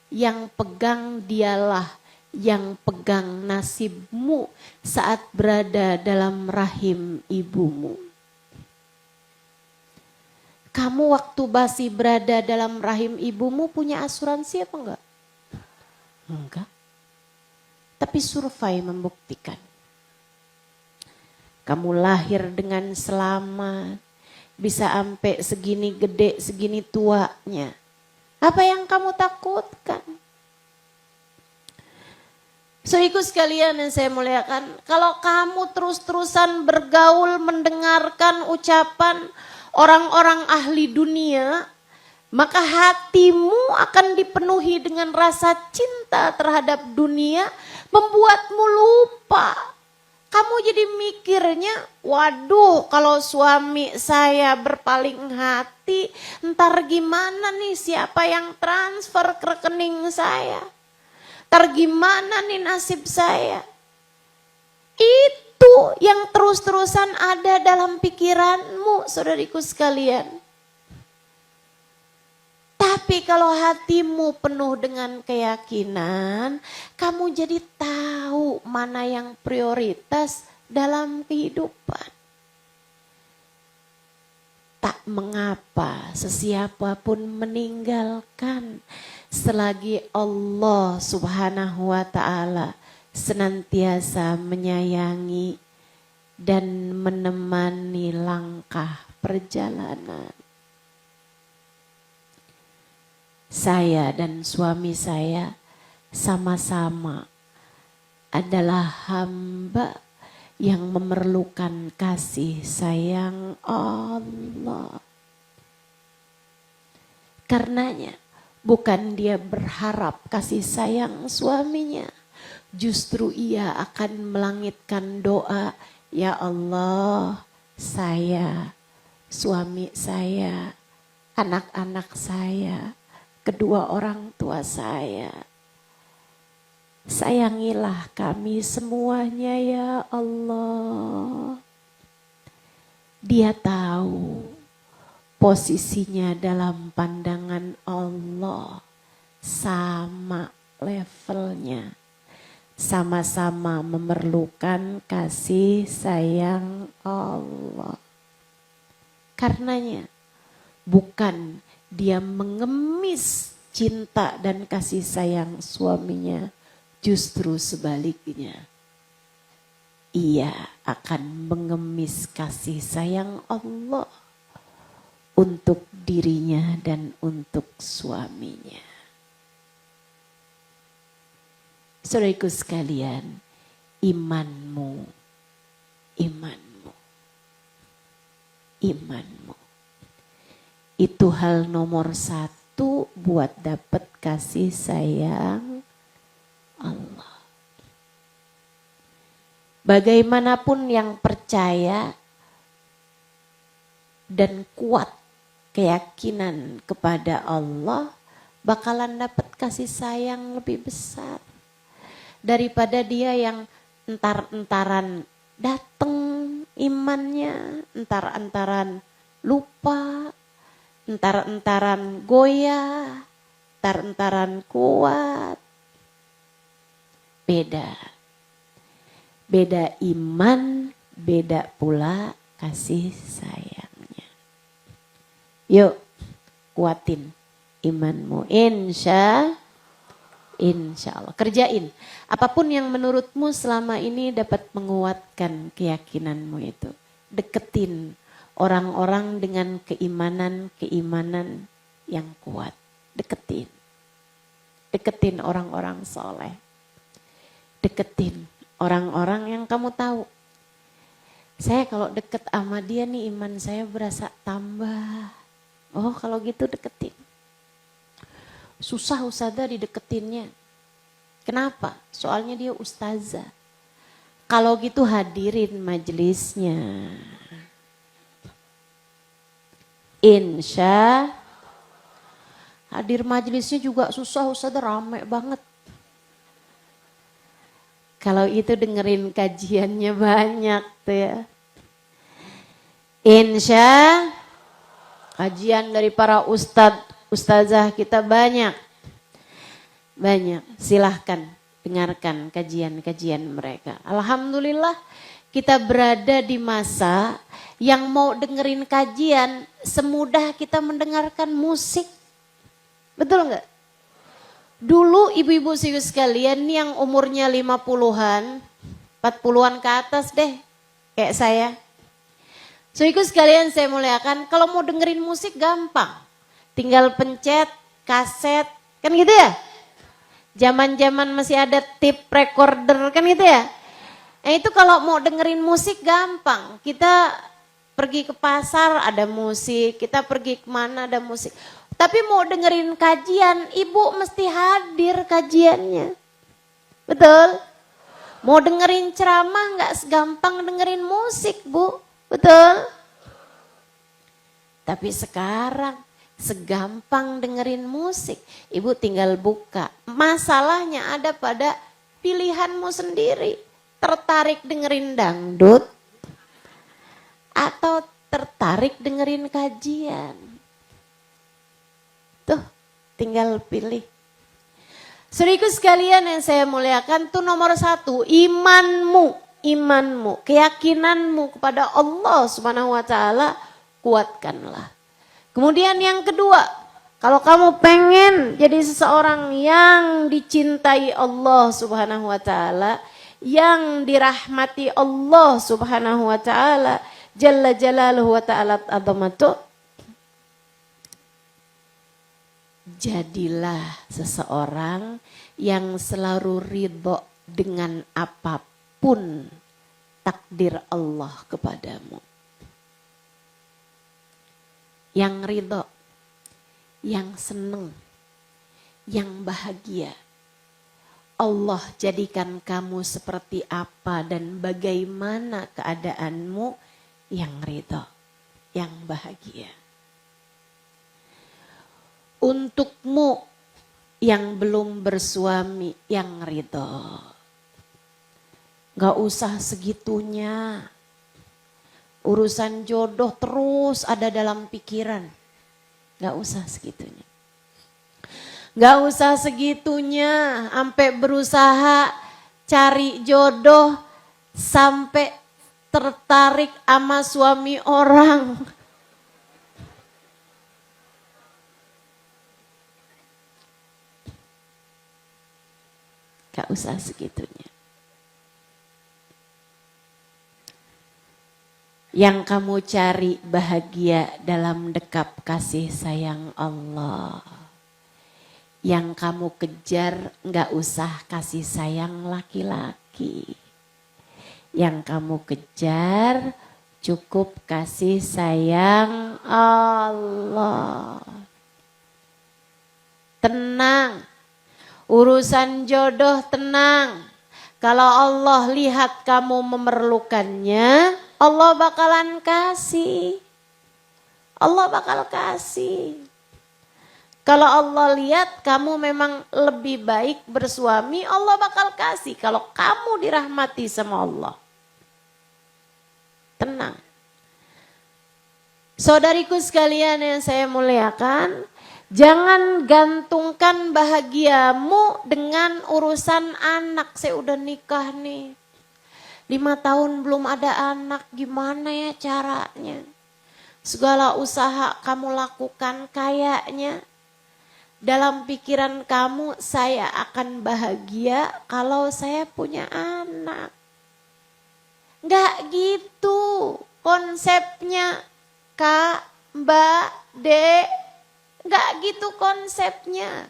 yang pegang dialah yang pegang nasibmu saat berada dalam rahim ibumu. Kamu waktu masih berada dalam rahim ibumu punya asuransi apa enggak? Enggak. Tapi survei membuktikan. Kamu lahir dengan selamat, bisa sampai segini gede, segini tuanya. Apa yang kamu takutkan? Saudaraku sekalian yang saya muliakan, kalau kamu terus-terusan bergaul mendengarkan ucapan orang-orang ahli dunia, maka hatimu akan dipenuhi dengan rasa cinta terhadap dunia, membuatmu lupa. Kamu jadi mikirnya, waduh kalau suami saya berpaling hati, ntar gimana nih, siapa yang transfer ke rekening saya? Ntar gimana nih nasib saya? Itu yang terus-terusan ada dalam pikiranmu, saudariku sekalian. Tapi kalau hatimu penuh dengan keyakinan, kamu jadi tahu mana yang prioritas dalam kehidupan. Tak mengapa sesiapapun meninggalkan selagi Allah Subhanahu wa ta'ala senantiasa menyayangi dan menemani langkah perjalanan. Saya dan suami saya sama-sama adalah hamba yang memerlukan kasih sayang Allah. Karenanya bukan dia berharap kasih sayang suaminya, justru ia akan melangitkan doa, ya Allah, saya, suami saya, anak-anak saya, kedua orang tua saya, sayangilah kami semuanya ya Allah. Dia tahu posisinya dalam pandangan Allah sama levelnya. Sama-sama memerlukan kasih sayang Allah. Karenanya bukan dia mengemis cinta dan kasih sayang suaminya, justru sebaliknya. Ia akan mengemis kasih sayang Allah untuk dirinya dan untuk suaminya. Saudaraku sekalian, imanmu, itu hal nomor satu buat dapat kasih sayang Allah. Bagaimanapun yang percaya dan kuat keyakinan kepada Allah, bakalan dapat kasih sayang lebih besar daripada dia yang entar-entaran datang imannya, entar-entaran lupa, entar-entaran goyah, entar-entaran kuat. Beda iman, beda pula kasih sayangnya. Yuk kuatin imanmu, insya Allah. Kerjain apapun yang menurutmu selama ini dapat menguatkan keyakinanmu itu. Deketin orang-orang dengan keimanan yang kuat. Deketin orang-orang soleh. Deketin orang-orang yang kamu tahu. Saya kalau deket sama dia nih iman saya berasa tambah. Oh kalau gitu deketin. Susah ustazah dideketinnya. Kenapa? Soalnya dia ustazah. Kalau gitu hadirin majelisnya. Insya hadir majelisnya juga susah ustazah, rame banget. Kalau itu dengerin kajiannya banyak tuh ya. Insya kajian dari para ustazah kita banyak. Silahkan dengarkan kajian-kajian mereka. Alhamdulillah kita berada di masa yang mau dengerin kajian semudah kita mendengarkan musik. Betul nggak? Dulu ibu-ibu sekalian yang umurnya 50-an, 40-an ke atas deh, kayak saya. Ibu sekalian saya muliakan, kalau mau dengerin musik gampang. Tinggal pencet, kaset, kan gitu ya? Zaman-zaman masih ada tape recorder, kan gitu ya? Nah itu kalau mau dengerin musik gampang. Kita pergi ke pasar ada musik, kita pergi kemana ada musik. Tapi mau dengerin kajian, ibu mesti hadir kajiannya. Betul? Mau dengerin ceramah nggak segampang dengerin musik, Bu. Betul? Tapi sekarang segampang dengerin musik. Ibu tinggal buka. Masalahnya ada pada pilihanmu sendiri. Tertarik dengerin dangdut atau tertarik dengerin kajian. Tuh, tinggal pilih. Saudaraku sekalian yang saya muliakan, tuh nomor 1, imanmu, keyakinanmu kepada Allah Subhanahu wa taala kuatkanlah. Kemudian yang kedua, kalau kamu pengen jadi seseorang yang dicintai Allah Subhanahu wa taala, yang dirahmati Allah Subhanahu wa taala, jalla jalaluhu wa ta'ala azamatu, jadilah seseorang yang selalu ridho dengan apapun takdir Allah kepadamu. Yang ridho, yang seneng, yang bahagia. Allah jadikan kamu seperti apa dan bagaimana keadaanmu, yang ridho, yang bahagia. Untukmu yang belum bersuami, yang ridho. Gak usah segitunya. Urusan jodoh terus ada dalam pikiran. Gak usah segitunya. Gak usah segitunya sampai berusaha cari jodoh sampai tertarik sama suami orang. Gak usah segitunya. Yang kamu cari bahagia dalam dekap kasih sayang Allah. Yang kamu kejar gak usah kasih sayang laki-laki. Yang kamu kejar cukup kasih sayang Allah. Tenang. Urusan jodoh tenang. Kalau Allah lihat kamu memerlukannya, Allah bakalan kasih. Allah bakal kasih. Kalau Allah lihat kamu memang lebih baik bersuami, Allah bakal kasih. Kalau kamu dirahmati sama Allah. Tenang. Saudariku sekalian yang saya muliakan, jangan gantungkan bahagiamu dengan urusan anak. Saya udah nikah nih. 5 tahun belum ada anak, gimana ya caranya? Segala usaha kamu lakukan kayaknya. Dalam pikiran kamu, saya akan bahagia kalau saya punya anak. Enggak gitu konsepnya, Kak, Mbak, Dek. Enggak gitu konsepnya.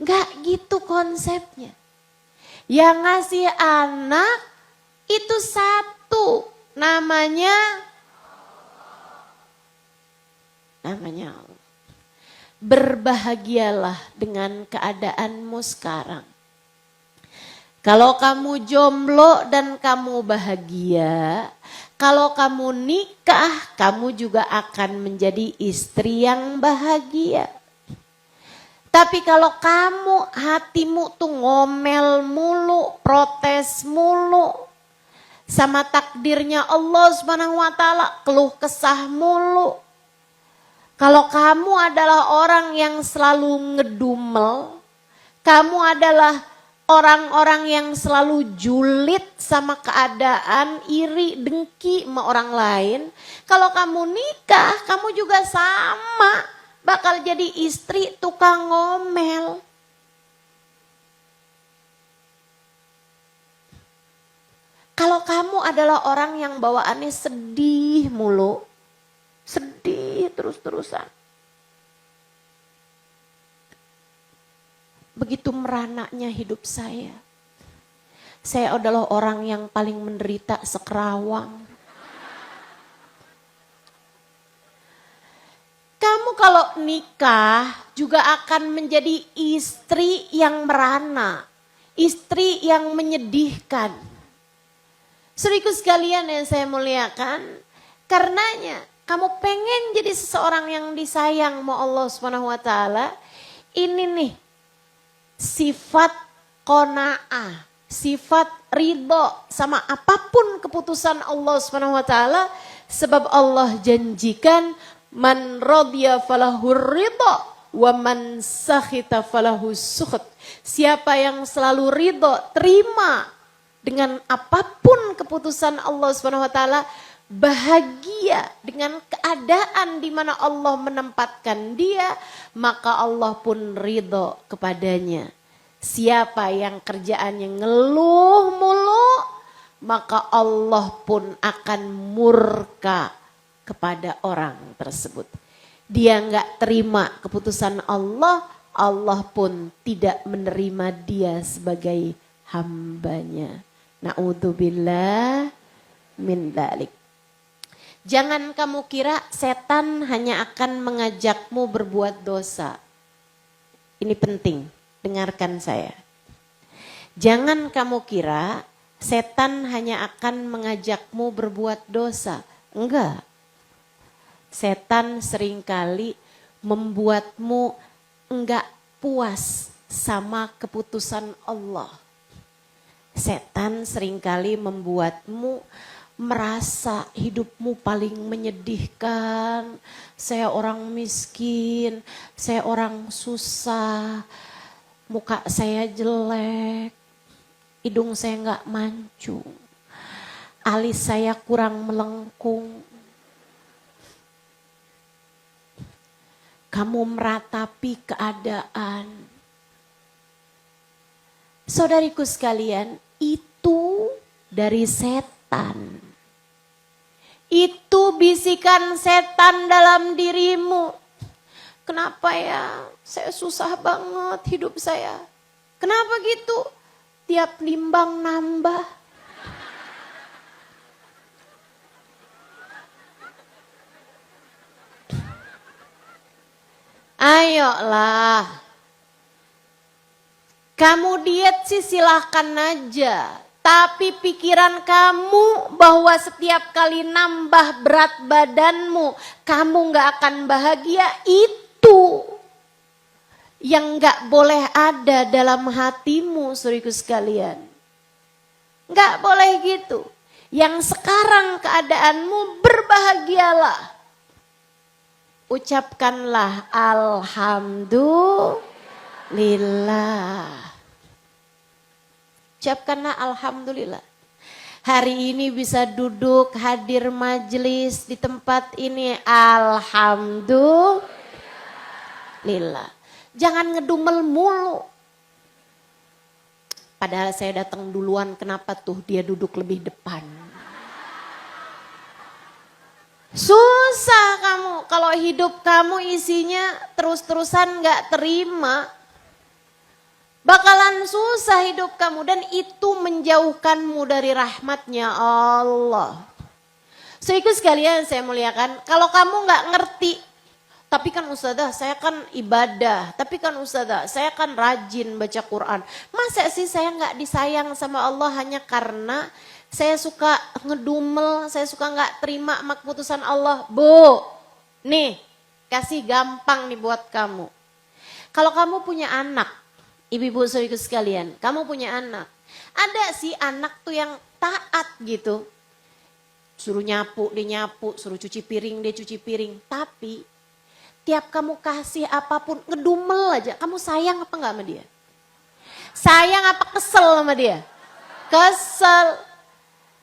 Enggak gitu konsepnya. Yang ngasih anak itu satu, namanya Allah. Berbahagialah dengan keadaanmu sekarang. Kalau kamu jomblo dan kamu bahagia, kalau kamu nikah, kamu juga akan menjadi istri yang bahagia. Tapi kalau kamu hatimu tuh ngomel mulu, protes mulu, sama takdirnya Allah Subhanahu wa taala, keluh kesah mulu. Kalau kamu adalah orang yang selalu ngedumel, kamu adalah orang-orang yang selalu julid sama keadaan, iri, dengki sama orang lain. Kalau kamu nikah, kamu juga sama, bakal jadi istri tukang ngomel. Kalau kamu adalah orang yang bawaannya sedih mulu, sedih terus-terusan. Begitu meranaknya hidup saya. Saya adalah orang yang paling menderita sekerawang. Kamu kalau nikah juga akan menjadi istri yang merana. Istri yang menyedihkan. Saudaraku sekalian yang saya muliakan, karenanya kamu pengen jadi seseorang yang disayang sama Allah Subhanahu wa taala, ini nih sifat qanaah, sifat ridho sama apapun keputusan Allah Subhanahu wa taala, sebab Allah janjikan man radhiya falahu ridho wa man sakhita falahu sukht. Siapa yang selalu ridho, terima dengan apapun keputusan Allah Subhanahu wa taala, bahagia dengan keadaan di mana Allah menempatkan dia, maka Allah pun ridho kepadanya. Siapa yang kerjaannya ngeluh mulu, maka Allah pun akan murka kepada orang tersebut. Dia nggak terima keputusan Allah, Allah pun tidak menerima dia sebagai hambanya. Na'udzubillah min dzalik. Jangan kamu kira setan hanya akan mengajakmu berbuat dosa. Ini penting, dengarkan saya. Jangan kamu kira setan hanya akan mengajakmu berbuat dosa. Enggak. Setan seringkali membuatmu enggak puas sama keputusan Allah. Setan seringkali membuatmu merasa hidupmu paling menyedihkan. Saya orang miskin, saya orang susah, muka saya jelek, hidung saya nggak mancung, alis saya kurang melengkung. Kamu meratapi keadaan. Saudariku sekalian, itu dari setan. Itu bisikan setan dalam dirimu. Kenapa ya? Saya susah banget hidup saya. Kenapa gitu? Tiap nimbang nambah. Ayolah. Kamu diet sih silahkan aja. Tapi pikiran kamu bahwa setiap kali nambah berat badanmu, kamu gak akan bahagia, itu yang gak boleh ada dalam hatimu, saudaraku sekalian. Gak boleh gitu. Yang sekarang keadaanmu, berbahagialah. Ucapkanlah alhamdulillah. Ucapkanlah alhamdulillah. Hari ini bisa duduk hadir majelis di tempat ini, alhamdulillah. Jangan ngedumel mulu. Padahal saya datang duluan, kenapa tuh dia duduk lebih depan? Susah kamu tahu kalau hidup kamu isinya terus-terusan gak terima, bakalan susah hidup kamu dan itu menjauhkanmu dari rahmatnya Allah. Saudaraku sekalian saya muliakan, kalau kamu gak ngerti, tapi kan Ustazah saya kan ibadah, tapi kan Ustazah saya kan rajin baca Quran. Masa sih saya gak disayang sama Allah hanya karena saya suka ngedumel, saya suka gak terima sama keputusan Allah. Bu, nih kasih gampang nih buat kamu. Kalau kamu punya anak, ibu-ibu saudaraku sekalian, kamu punya anak. Ada sih anak tuh yang taat gitu. Suruh nyapu, dia nyapu, suruh cuci piring, dia cuci piring. Tapi tiap kamu kasih apapun, ngedumel aja, kamu sayang apa enggak sama dia? Sayang apa kesel sama dia? Kesel.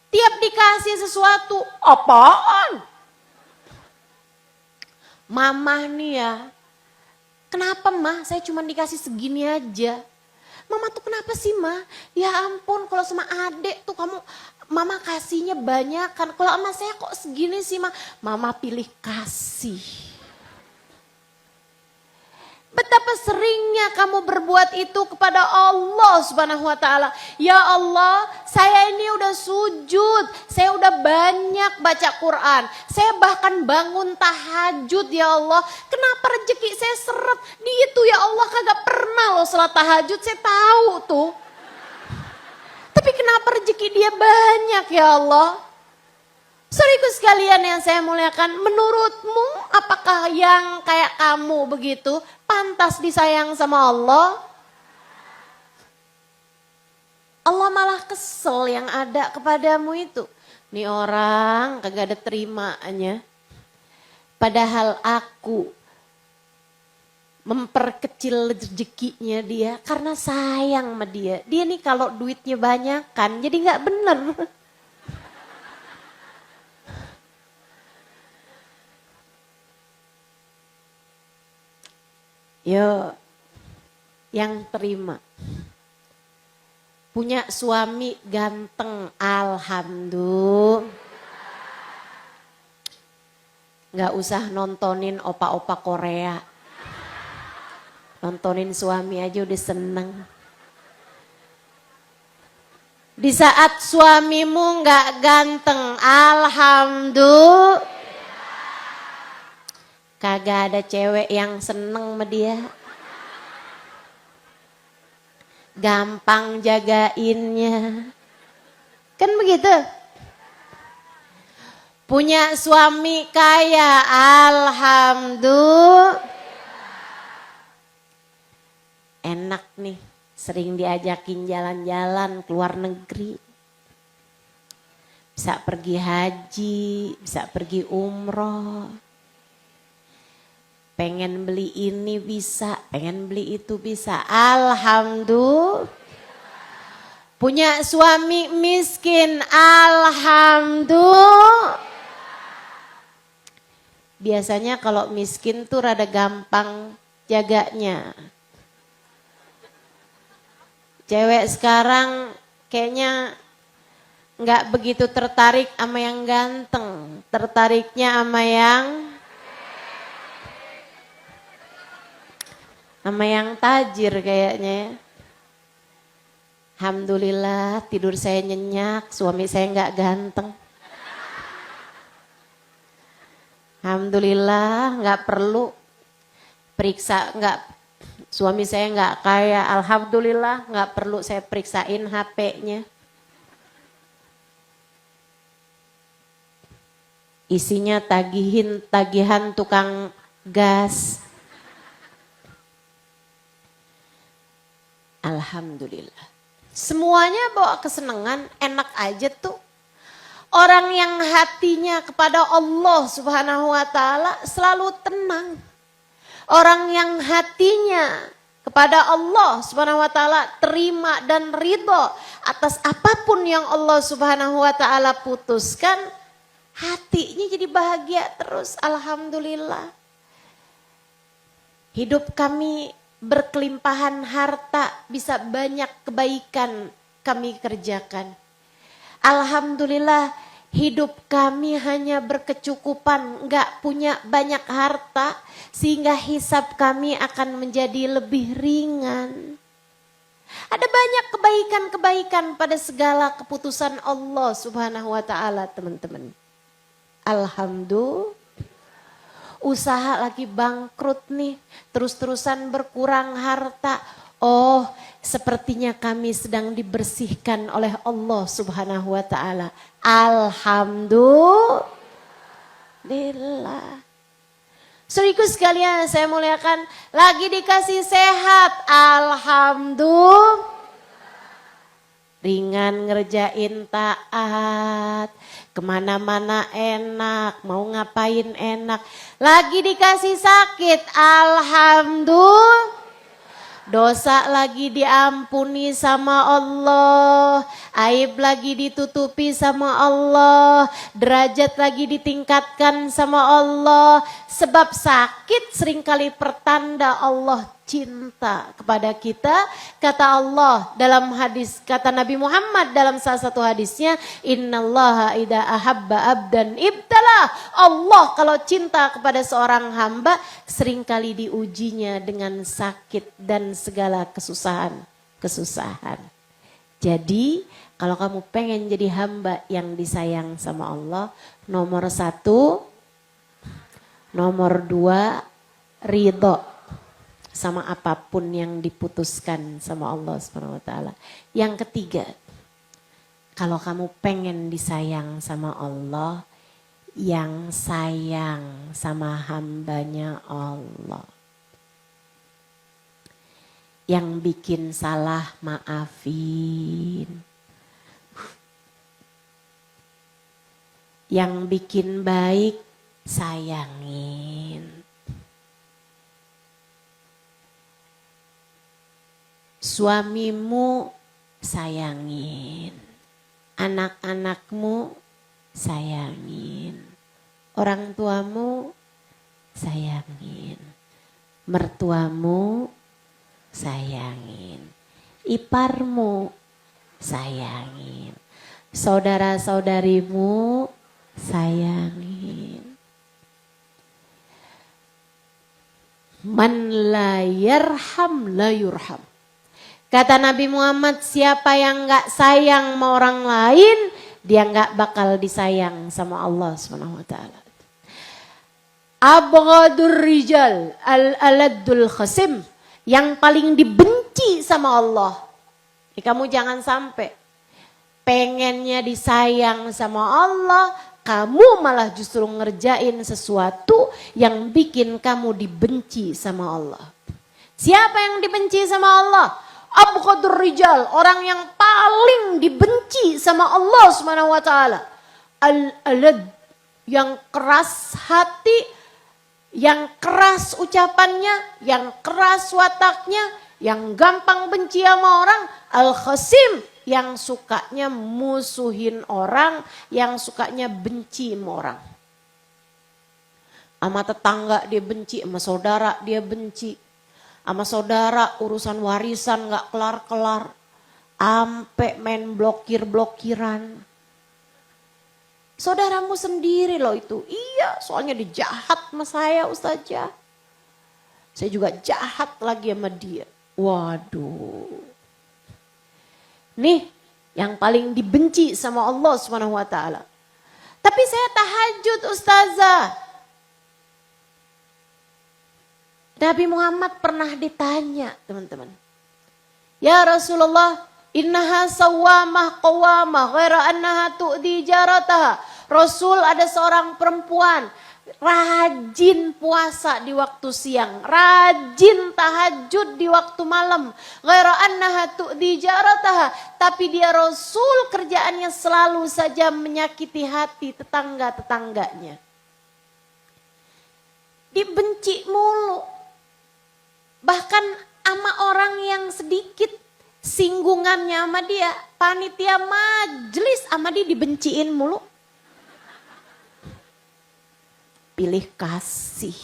Tiap dikasih sesuatu, apaan? Mama nih ya, kenapa mah saya cuma dikasih segini aja? Mama tuh kenapa sih mah? Ya ampun kalau sama adek tuh kamu, mama kasihnya banyak kan. Kalau sama saya kok segini sih mah? Mama pilih kasih. Betapa seringnya kamu berbuat itu kepada Allah Subhanahu wa taala. Ya Allah, saya ini udah sujud, saya udah banyak baca Quran. Saya bahkan bangun tahajud ya Allah. Kenapa rezeki saya seret? Di itu ya Allah kagak pernah loh salat tahajud, saya tahu tuh. Tapi kenapa rezeki dia banyak ya Allah? Saudaraku sekalian yang saya muliakan, menurutmu apakah yang kayak kamu begitu pantas disayang sama Allah? Allah malah kesel yang ada kepadamu itu. Nih orang kagak ada terimanya. Padahal aku memperkecil rezekinya dia karena sayang sama dia. Dia nih kalau duitnya banyak kan jadi gak bener. Yo, yang terima. Punya suami ganteng, alhamdulillah. Gak usah nontonin opa-opa Korea. Nontonin suami aja udah seneng. Di saat suamimu gak ganteng, alhamdulillah. Kagak ada cewek yang seneng sama dia. Gampang jagainnya. Kan begitu? Punya suami kaya, alhamdulillah. Enak nih, sering diajakin jalan-jalan ke luar negeri. Bisa pergi haji, bisa pergi umroh. Pengen beli ini bisa, pengen beli itu bisa. Alhamdulillah. Punya suami miskin, alhamdulillah. Biasanya kalau miskin tuh rada gampang jaganya. Cewek sekarang kayaknya nggak begitu tertarik sama yang ganteng. Tertariknya sama yang tajir kayaknya ya. Alhamdulillah tidur saya nyenyak, suami saya nggak ganteng. Alhamdulillah nggak perlu periksa, suami saya nggak kaya. Alhamdulillah nggak perlu saya periksain HP-nya. Isinya tagihan tukang gas. Alhamdulillah. Semuanya bawa kesenangan, enak aja tuh. Orang yang hatinya kepada Allah Subhanahu wa taala selalu tenang. Orang yang hatinya kepada Allah Subhanahu wa taala terima dan ridho atas apapun yang Allah Subhanahu wa taala putuskan, hatinya jadi bahagia terus. Alhamdulillah. Hidup kami berkelimpahan harta, bisa banyak kebaikan kami kerjakan. Alhamdulillah hidup kami hanya berkecukupan, nggak punya banyak harta, sehingga hisab kami akan menjadi lebih ringan. Ada banyak kebaikan-kebaikan pada segala keputusan Allah Subhanahu wa taala, teman-teman. Alhamdulillah. Usaha lagi bangkrut nih, terus-terusan berkurang harta. Oh, sepertinya kami sedang dibersihkan oleh Allah Subhanahu wa taala. Alhamdulillah. Saudaraku sekalian, saya muliakan, lagi dikasih sehat, alhamdulillah. Ringan ngerjain taat, kemana-mana enak, mau ngapain enak. Lagi dikasih sakit, alhamdulillah. Dosa lagi diampuni sama Allah, aib lagi ditutupi sama Allah, derajat lagi ditingkatkan sama Allah. Sebab sakit seringkali pertanda Allah cinta kepada kita. Kata Allah dalam hadis, kata Nabi Muhammad dalam salah satu hadisnya, innallaha idza ahabba abdan ibtala. Allah kalau cinta kepada seorang hamba seringkali diujinya dengan sakit dan segala kesusahan. Jadi kalau kamu pengen jadi hamba yang disayang sama Allah, nomor 1, nomor 2, ridho sama apapun yang diputuskan sama Allah Subhanahu wa taala. Yang ketiga, kalau kamu pengen disayang sama Allah, yang sayang sama hambanya Allah. Yang bikin salah maafin. Yang bikin baik sayangin. Suamimu sayangin, anak-anakmu sayangin, orang tuamu sayangin, mertuamu sayangin, iparmu sayangin, saudara-saudarimu sayangin. Man la yarham la yurham. Kata Nabi Muhammad, siapa yang gak sayang sama orang lain, dia gak bakal disayang sama Allah Subhanahu wa taala. Abghadur rijal al-aladul khasim, yang paling dibenci sama Allah. Kamu jangan sampai pengennya disayang sama Allah, kamu malah justru ngerjain sesuatu yang bikin kamu dibenci sama Allah. Siapa yang dibenci sama Allah? Abghadur rijal, orang yang paling dibenci sama Allah Subhanahu wa taala. Al-alad, yang keras hati, yang keras ucapannya, yang keras wataknya, yang gampang benci sama orang. Al-khasim, yang sukanya musuhin orang, yang sukanya benci sama orang. Sama tetangga dia benci, sama saudara dia benci. Sama saudara urusan warisan gak kelar-kelar. Ampe main blokir-blokiran. Saudaramu sendiri loh itu. Iya, soalnya dia jahat sama saya Ustazah. Saya juga jahat lagi sama dia. Waduh. Nih yang paling dibenci sama Allah Subhanahu wa taala. Tapi saya tahajud Ustazah. Nabi Muhammad pernah ditanya, teman-teman. Ya Rasulullah, innaha sawamah qawamah ghaira annaha tu'di jarataha. Rasul, ada seorang perempuan rajin puasa di waktu siang, rajin tahajud di waktu malam. Ghaira annaha tu'di jarataha, tapi dia Rasul kerjaannya selalu saja menyakiti hati tetangga-tetangganya. Dibenci mulu. Bahkan sama orang yang sedikit singgungannya sama dia, panitia majelis sama dia dibenciin mulu. Pilih kasih.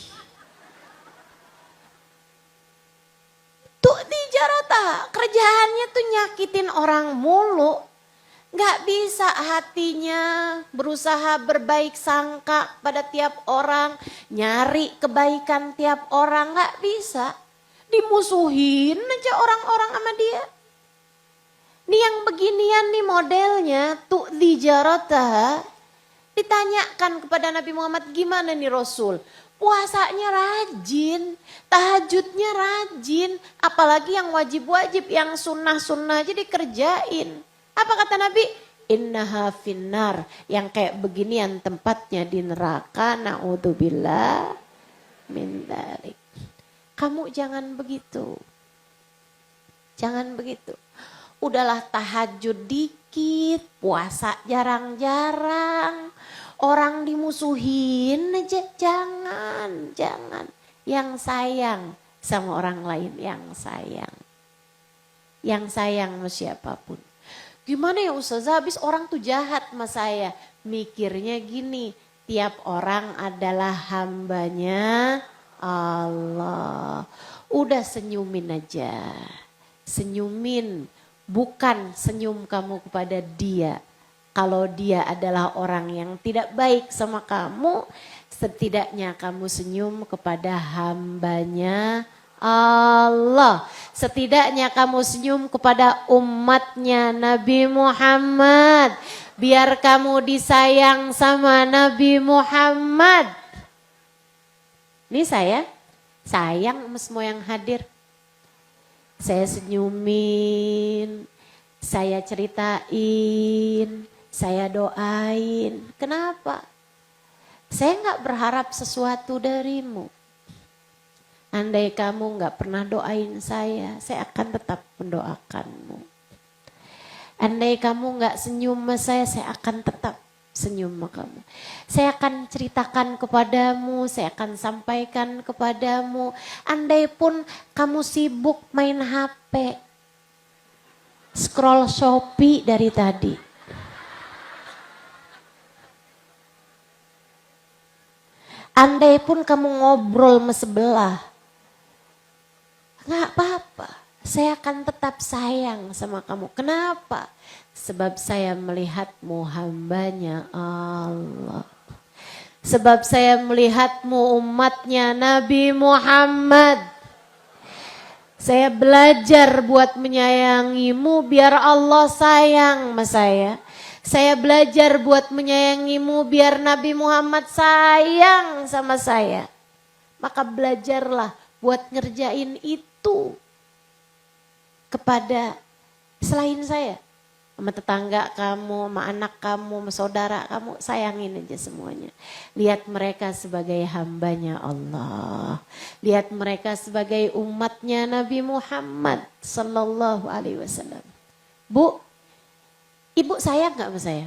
Tuh di jarota, kerjaannya tuh nyakitin orang mulu. Nggak bisa hatinya berusaha berbaik sangka pada tiap orang, nyari kebaikan tiap orang, nggak bisa. Dimusuhin aja orang-orang sama dia. Nih yang beginian nih modelnya, tu'dhi jarataha. Ditanyakan kepada Nabi Muhammad, gimana nih Rasul? Puasanya rajin, tahajudnya rajin, apalagi yang wajib-wajib, yang sunnah-sunnah aja dikerjain. Apa kata Nabi? Innaha finnar, yang kayak beginian tempatnya di neraka, na'udzubillah min dzalik. Kamu jangan begitu. Jangan begitu. Udahlah tahajud dikit, puasa jarang-jarang. Orang dimusuhin aja, jangan. Yang sayang sama orang lain, yang sayang. Yang sayang sama siapapun. Gimana ya Ustazah, habis orang tuh jahat sama saya. Mikirnya gini, tiap orang adalah hambanya Allah. Udah senyumin aja. Senyumin, bukan senyum kamu kepada dia. Kalau dia adalah orang yang tidak baik sama kamu, setidaknya kamu senyum kepada hambanya Allah. Setidaknya kamu senyum kepada umatnya Nabi Muhammad. Biar kamu disayang sama Nabi Muhammad. Ini saya sayang sama semua yang hadir. Saya senyumin, saya ceritain, saya doain. Kenapa? Saya gak berharap sesuatu darimu. Andai kamu gak pernah doain saya akan tetap mendoakanmu. Andai kamu gak senyum sama saya akan tetap senyum sama kamu. Saya akan ceritakan kepadamu, saya akan sampaikan kepadamu. Andai pun kamu sibuk main HP, scroll Shopee dari tadi. Andai pun kamu ngobrol sama sebelah, nggak apa-apa, saya akan tetap sayang sama kamu. Kenapa? Sebab saya melihatmu hambanya Allah. Sebab saya melihatmu umatnya Nabi Muhammad. Saya belajar buat menyayangimu biar Allah sayang sama saya. Saya belajar buat menyayangimu biar Nabi Muhammad sayang sama saya. Maka belajarlah buat ngerjain itu kepada selain saya. Sama tetangga kamu, sama anak kamu, sama saudara kamu, sayangin aja semuanya. Lihat mereka sebagai hambanya Allah. Lihat mereka sebagai umatnya Nabi Muhammad sallallahu alaihi wasallam. Bu, ibu sayang gak sama saya?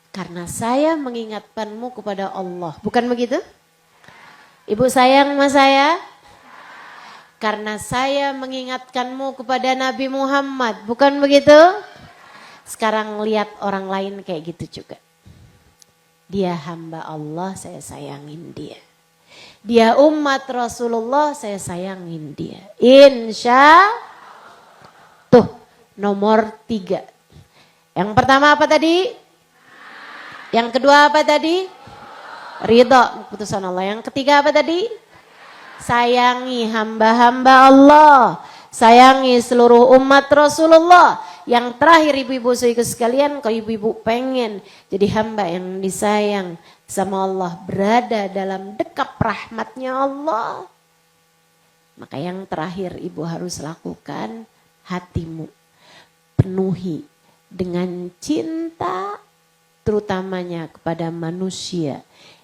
Karena saya mengingatkanmu kepada Allah. Bukan begitu? Ibu sayang sama saya? Karena saya mengingatkanmu kepada Nabi Muhammad. Bukan begitu? Sekarang lihat orang lain kayak gitu juga. Dia hamba Allah, saya sayangin dia. Dia umat Rasulullah, saya sayangin dia. Insya tuh nomor 3. Yang pertama apa tadi? Yang kedua apa tadi? Ridha keputusan Allah. Yang ketiga apa tadi? Sayangi hamba-hamba Allah. Sayangi seluruh umat Rasulullah. Yang terakhir ibu-ibu sekalian, kalau ibu-ibu pengen jadi hamba yang disayang sama Allah, berada dalam dekap rahmatnya Allah, maka yang terakhir ibu harus lakukan, hatimu penuhi dengan cinta, terutamanya kepada manusia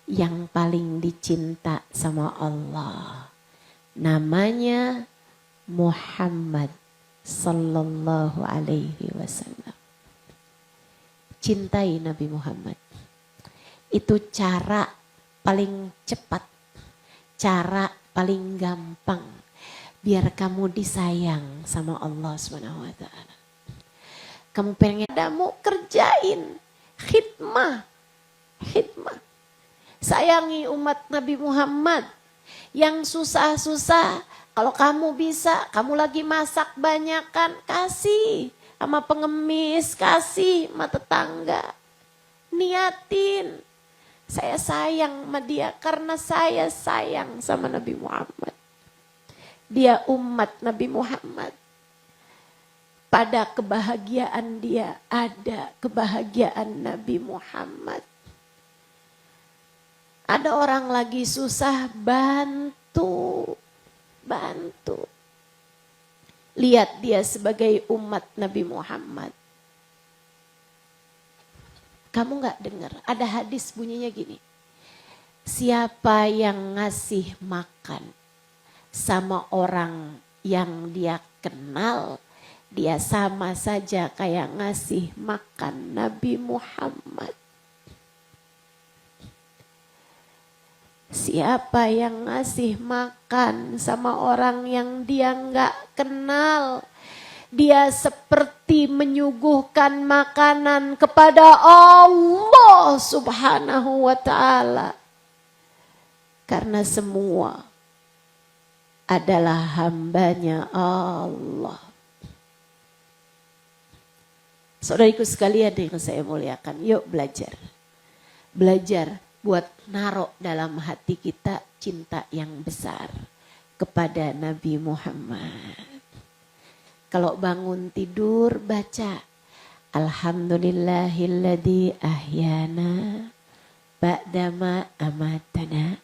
yang paling dicinta sama Allah. Namanya Muhammad sallallahu alaihi wasallam. Cintai Nabi Muhammad. Itu cara paling cepat, cara paling gampang biar kamu disayang sama Allah Subhanahu wa taala. Kamu pengen kamu kerjain khidmah. Sayangi umat Nabi Muhammad. Yang susah-susah, kalau kamu bisa, kamu lagi masak banyakan, kasih. sama pengemis, kasih sama tetangga. Niatin, saya sayang sama dia karena saya sayang sama Nabi Muhammad. Dia umat Nabi Muhammad. Pada kebahagiaan dia ada kebahagiaan Nabi Muhammad. Ada orang lagi susah, bantu. Lihat dia sebagai umat Nabi Muhammad. Kamu gak dengar, ada hadis bunyinya gini. Siapa yang ngasih makan sama orang yang dia kenal, dia sama saja kayak ngasih makan Nabi Muhammad. Siapa yang ngasih makan sama orang yang dia nggak kenal, dia seperti menyuguhkan makanan kepada Allah Subhanahu wa ta'ala. Karena semua adalah hambanya Allah. Saudariku sekalian yang saya muliakan, yuk belajar. Belajar buat naruh dalam hati kita cinta yang besar kepada Nabi Muhammad. Kalau bangun tidur baca Alhamdulillahilladzi ahyana ba'dama amatana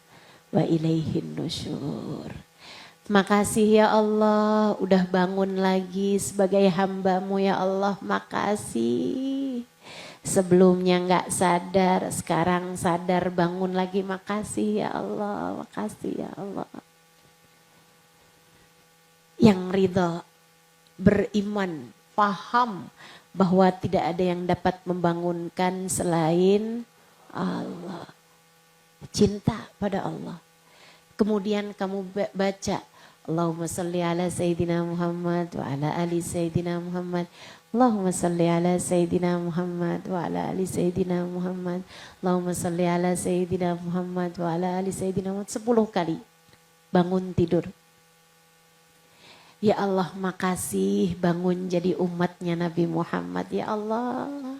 wa ilaihin nusyur. Makasih ya Allah udah bangun lagi sebagai hamba-Mu ya Allah, makasih. Sebelumnya nggak sadar, sekarang sadar bangun lagi, makasih ya Allah, makasih ya Allah. Yang ridha, beriman, paham bahwa tidak ada yang dapat membangunkan selain Allah. Cinta pada Allah. Kemudian kamu baca Allahumma salli ala Sayyidina Muhammad wa ala ali Sayyidina Muhammad. Allahumma salli ala Sayyidina Muhammad wa ala ali Sayyidina Muhammad. Allahumma salli ala Sayyidina Muhammad wa ala ali Sayyidina Muhammad. 10 kali bangun tidur. Ya Allah, makasih bangun jadi umatnya Nabi Muhammad. Ya Allah,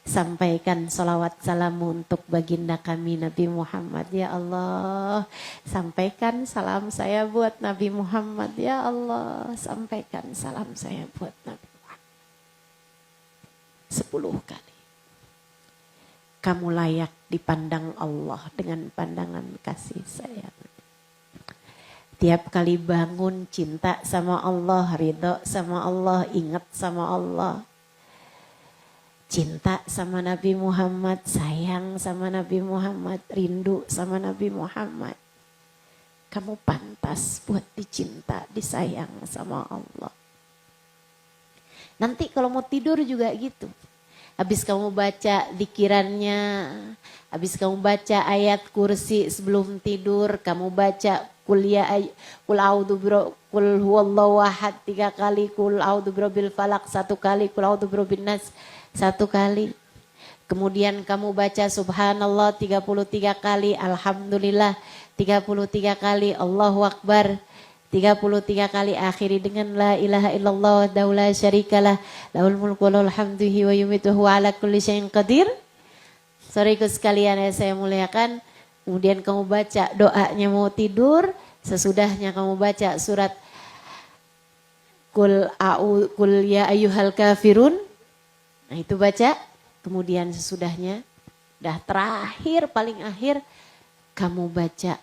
sampaikan salawat salam untuk baginda kami Nabi Muhammad. Ya Allah, sampaikan salam saya buat Nabi Muhammad. Ya Allah, sampaikan salam saya buat Nabi Muhammad. 10 kali. Kamu layak dipandang Allah dengan pandangan kasih sayang. Tiap kali bangun cinta sama Allah, ridho sama Allah, ingat sama Allah. Cinta sama Nabi Muhammad, sayang sama Nabi Muhammad, rindu sama Nabi Muhammad. Kamu pantas buat dicinta, disayang sama Allah. Nanti kalau mau tidur juga gitu. Habis kamu baca dzikirannya, habis kamu baca ayat kursi sebelum tidur, kamu baca kul huwallahu ahad 3 kali, kul a'udzu birabbil falaq 1 kali, kul a'udzu birabbin nas 1 kali. Kemudian kamu baca subhanallah 33 kali, alhamdulillah 33 kali, Allahu akbar 33 kali, akhiri dengan la ilaha illallah wahdahu la syarikalah lahul mulku wa lahul hamdu wa yumiitu wa huwa ala kulli syai'in qadir. Saudaraku sekalian yang saya muliakan, kemudian kamu baca doanya mau tidur, sesudahnya kamu baca surat kul ya ayyuhal kafirun. Nah itu baca, kemudian sesudahnya, dah terakhir paling akhir kamu baca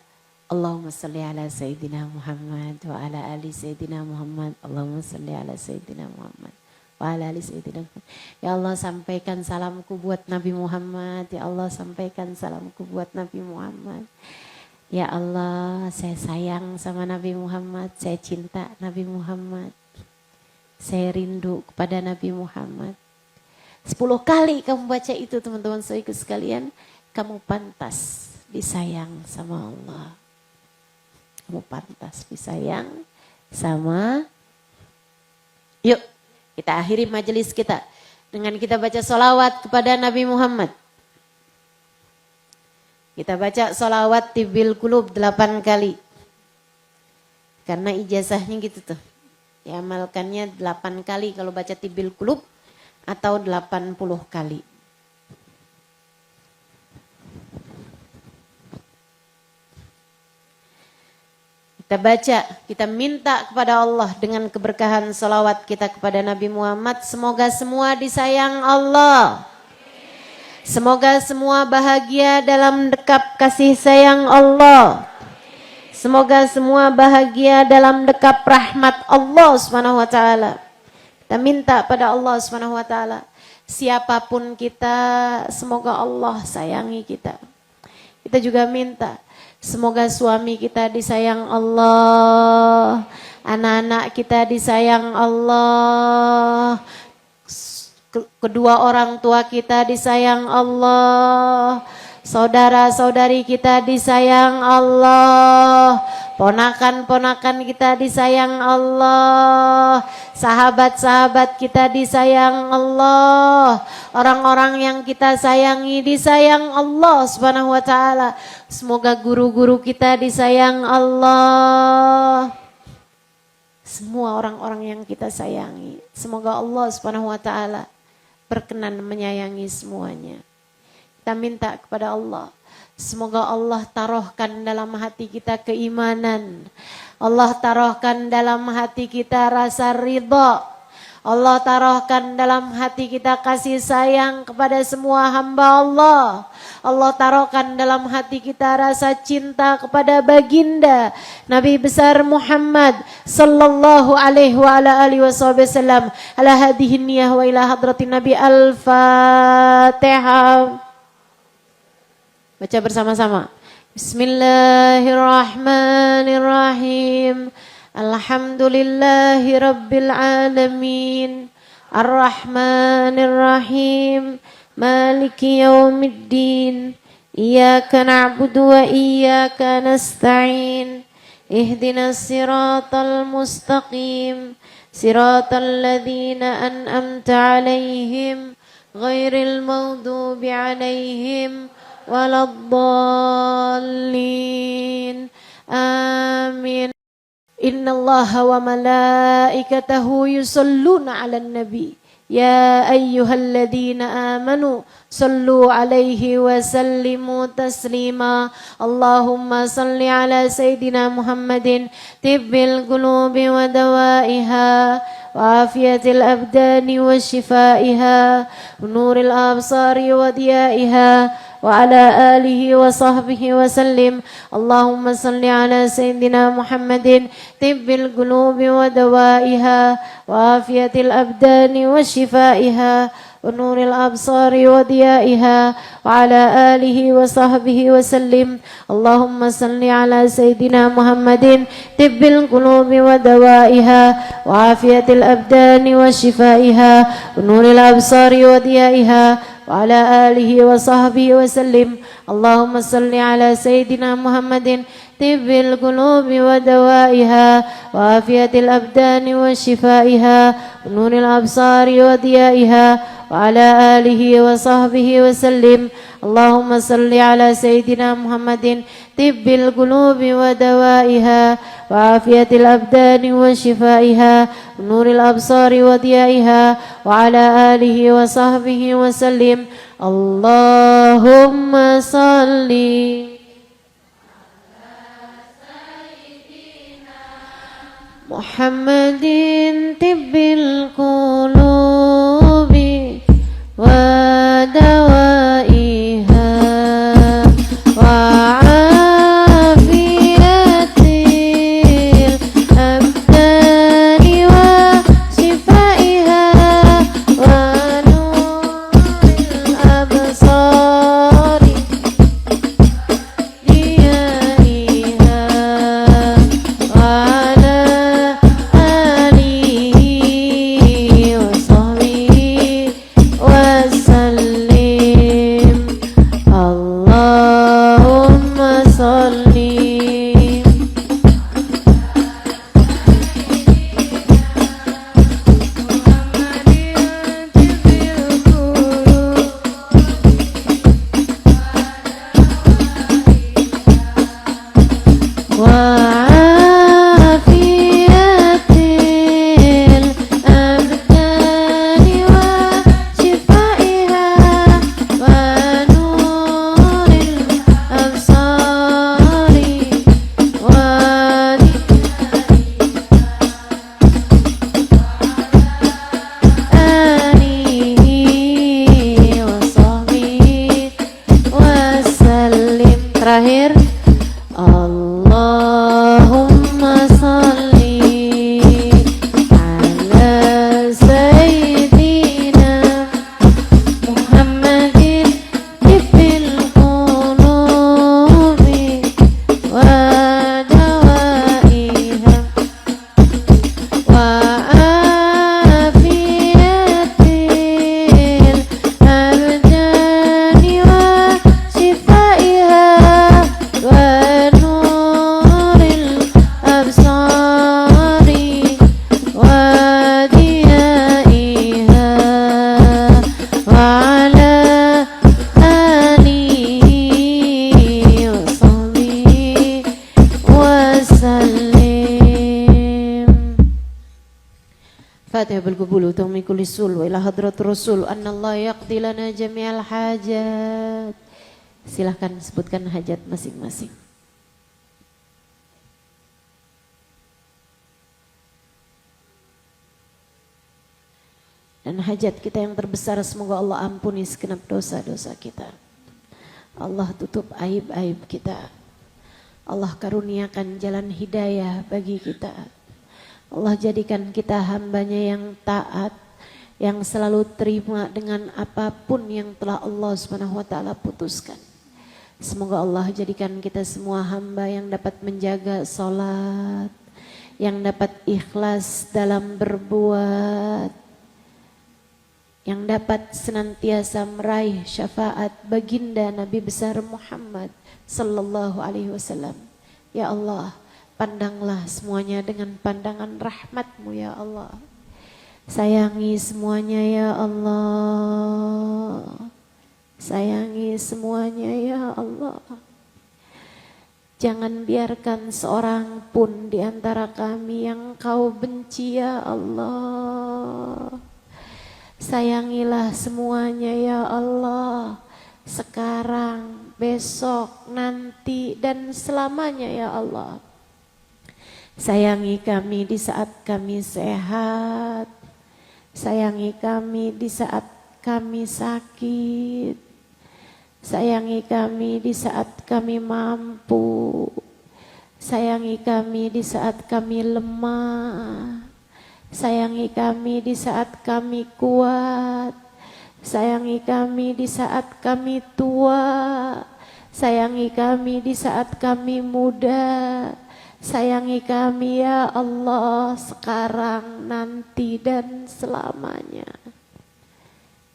Allahumma salli ala Sayyidina Muhammad wa ala ali Sayyidina Muhammad. Allahumma salli ala Sayyidina Muhammad wa ala ali Sayyidina Muhammad. Ya Allah, sampaikan salamku buat Nabi Muhammad. Ya Allah, sampaikan salamku buat Nabi Muhammad. Ya Allah, saya sayang sama Nabi Muhammad. Saya cinta Nabi Muhammad. Saya rindu kepada Nabi Muhammad. 10 kali kamu baca itu teman-teman saudaraku sekalian, kamu pantas disayang sama Allah. Kamu pantas disayang sama. Yuk kita akhiri majelis kita dengan kita baca sholawat kepada Nabi Muhammad. Kita baca sholawat tibbil qulub 8 kali. Karena ijazahnya gitu tuh. Diamalkannya 8 kali kalau baca Tibbil Qulub atau 80 kali. Kita baca, kita minta kepada Allah dengan keberkahan salawat kita kepada Nabi Muhammad. Semoga semua disayang Allah. Semoga semua bahagia dalam dekap kasih sayang Allah. Semoga semua bahagia dalam dekap rahmat Allah Subhanahu wa taala. Kita minta pada Allah Subhanahu wa taala, siapapun kita, semoga Allah sayangi kita. Kita juga minta semoga suami kita disayang Allah, anak-anak kita disayang Allah, kedua orang tua kita disayang Allah, saudara-saudari kita disayang Allah, ponakan-ponakan kita disayang Allah, sahabat-sahabat kita disayang Allah, orang-orang yang kita sayangi disayang Allah Subhanahu wa taala. Semoga guru-guru kita disayang Allah. Semua orang-orang yang kita sayangi, semoga Allah Subhanahu wa taala berkenan menyayangi semuanya. Kita minta kepada Allah, semoga Allah taruhkan dalam hati kita keimanan. Allah taruhkan dalam hati kita rasa ridha. Allah taruhkan dalam hati kita kasih sayang kepada semua hamba Allah. Allah taruhkan dalam hati kita rasa cinta kepada baginda Nabi besar Muhammad sallallahu alaihi wa ala alihi wasallam. Ala hadhihi niyah wa ila hadratin Nabi. Al-Fatihah. Baca bersama-sama. Bismillahirrahmanirrahim. Alhamdulillahi rabbil alamin. Ar-Rahmanir-Rahim. Maliki yaumiddin. Iyyaka na'budu wa iyyaka nasta'in. Ihdinas siratal mustaqim. Siratal ladzina an'amta 'alaihim ghairil maghdubi 'alaihim waladdallin. Amin. Innallaha wa malaikatahu yusalluna 'alan nabi. Ya ayyuhalladzina amanu sallu 'alaihi wa sallimu taslima. Allahumma salli 'ala sayyidina Muhammadin tibbil qulubi wa dawaiha wa afiyatil abdani wa shifaiha wa nuril absari wa diyaiha وعلى آله وصحبه وسلم. اللهم صل على سيدنا محمد طب القلوب ودوائها وعافية الأبدان وشفائها ونور الأبصار وضيائها وعلى آله وصحبه وسلم. اللهم صل على سيدنا محمد طب القلوب ودوائها وعافية الأبدان وشفائها ونور الأبصار وضيائها وعلى آله وصحبه وسلم. اللهم صل على سيدنا محمد طب القلوب ودوائها وعافية الأبدان وشفائها ونور الأبصار وضيائها وعلى آله وصحبه وسلم. اللهم صل على سيدنا محمد طب القلوب ودوائها وعافية الأبدان وشفائها ونور الأبصار وضيائها وعلى آله وصحبه وسلم. اللهم صل محمد طب القلوب ودوائها وعافية الأبدان وشفائها ونور الأبصار ضيائها وعلى آله وصحبه وسلم. Al-Fatihah bil qabul wa kulli sul wa ila hadratur rasul anallahu yaqdi lana jami'al hajat. Silahkan sebutkan hajat masing-masing. Dan hajat kita yang terbesar semoga Allah ampuni segenap dosa-dosa kita. Allah tutup aib-aib kita. Allah karuniakan jalan hidayah bagi kita. Allah jadikan kita hambanya yang taat, yang selalu terima dengan apapun yang telah Allah SWT putuskan. Semoga Allah jadikan kita semua hamba yang dapat menjaga sholat, yang dapat ikhlas dalam berbuat, yang dapat senantiasa meraih syafaat baginda Nabi besar Muhammad sallallahu alaihi wasallam. Ya Allah, pandanglah semuanya dengan pandangan rahmat-Mu ya Allah. Sayangi semuanya ya Allah. Sayangi semuanya ya Allah. Jangan biarkan seorang pun di antara kami yang Kau benci ya Allah. Sayangilah semuanya ya Allah, sekarang, besok, nanti, dan selamanya ya Allah. Sayangi kami di saat kami sehat, sayangi kami di saat kami sakit, sayangi kami di saat kami mampu, sayangi kami di saat kami lemah. Sayangi kami di saat kami kuat, sayangi kami di saat kami tua, sayangi kami di saat kami muda, sayangi kami ya Allah sekarang, nanti, dan selamanya.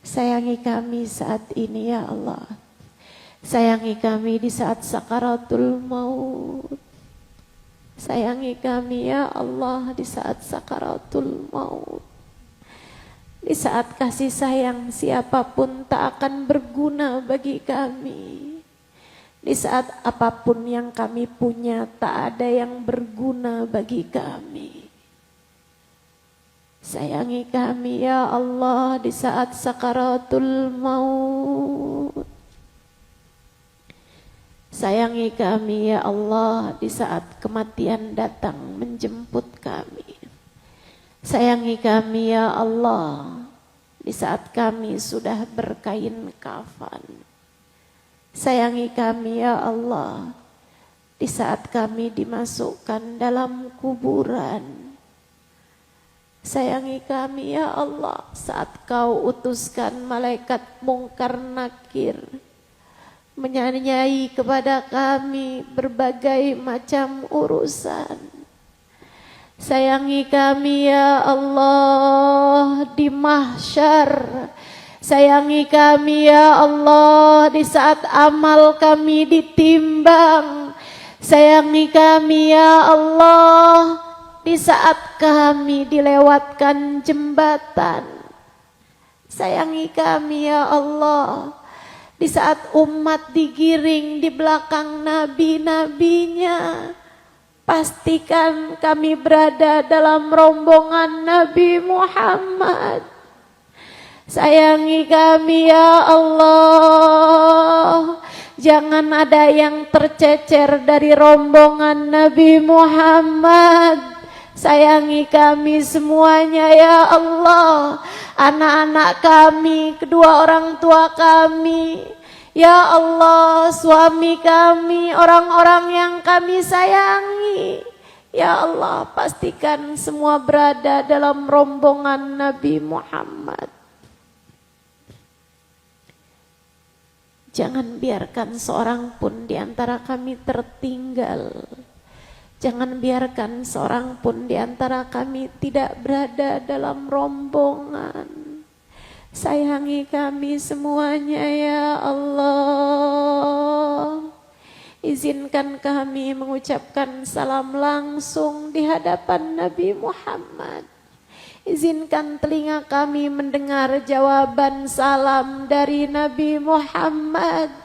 Sayangi kami saat ini ya Allah, sayangi kami di saat sakaratul maut. Sayangi kami ya Allah di saat sakaratul maut. Di saat kasih sayang siapapun tak akan berguna bagi kami. Di saat apapun yang kami punya tak ada yang berguna bagi kami. Sayangi kami ya Allah di saat sakaratul maut. Sayangi kami ya Allah di saat kematian datang menjemput kami. Sayangi kami ya Allah di saat kami sudah berkain kafan. Sayangi kami ya Allah di saat kami dimasukkan dalam kuburan. Sayangi kami ya Allah saat Kau utuskan malaikat mungkar nakir menyanyai kepada kami berbagai macam urusan. Sayangi kami ya Allah di mahsyar. Sayangi kami ya Allah di saat amal kami ditimbang. Sayangi kami ya Allah di saat kami dilewatkan jembatan. Sayangi kami ya Allah di saat umat digiring di belakang nabi-nabinya. Pastikan kami berada dalam rombongan Nabi Muhammad. Sayangi kami ya Allah. Jangan ada yang tercecer dari rombongan Nabi Muhammad. Sayangi kami semuanya ya Allah. Anak-anak kami, kedua orang tua kami, ya Allah, suami kami, orang-orang yang kami sayangi, ya Allah, pastikan semua berada dalam rombongan Nabi Muhammad. Jangan biarkan seorang pun di antara kami tertinggal. Jangan biarkan seorang pun di antara kami tidak berada dalam rombongan. Sayangi kami semuanya ya Allah. Izinkan kami mengucapkan salam langsung di hadapan Nabi Muhammad. Izinkan telinga kami mendengar jawaban salam dari Nabi Muhammad.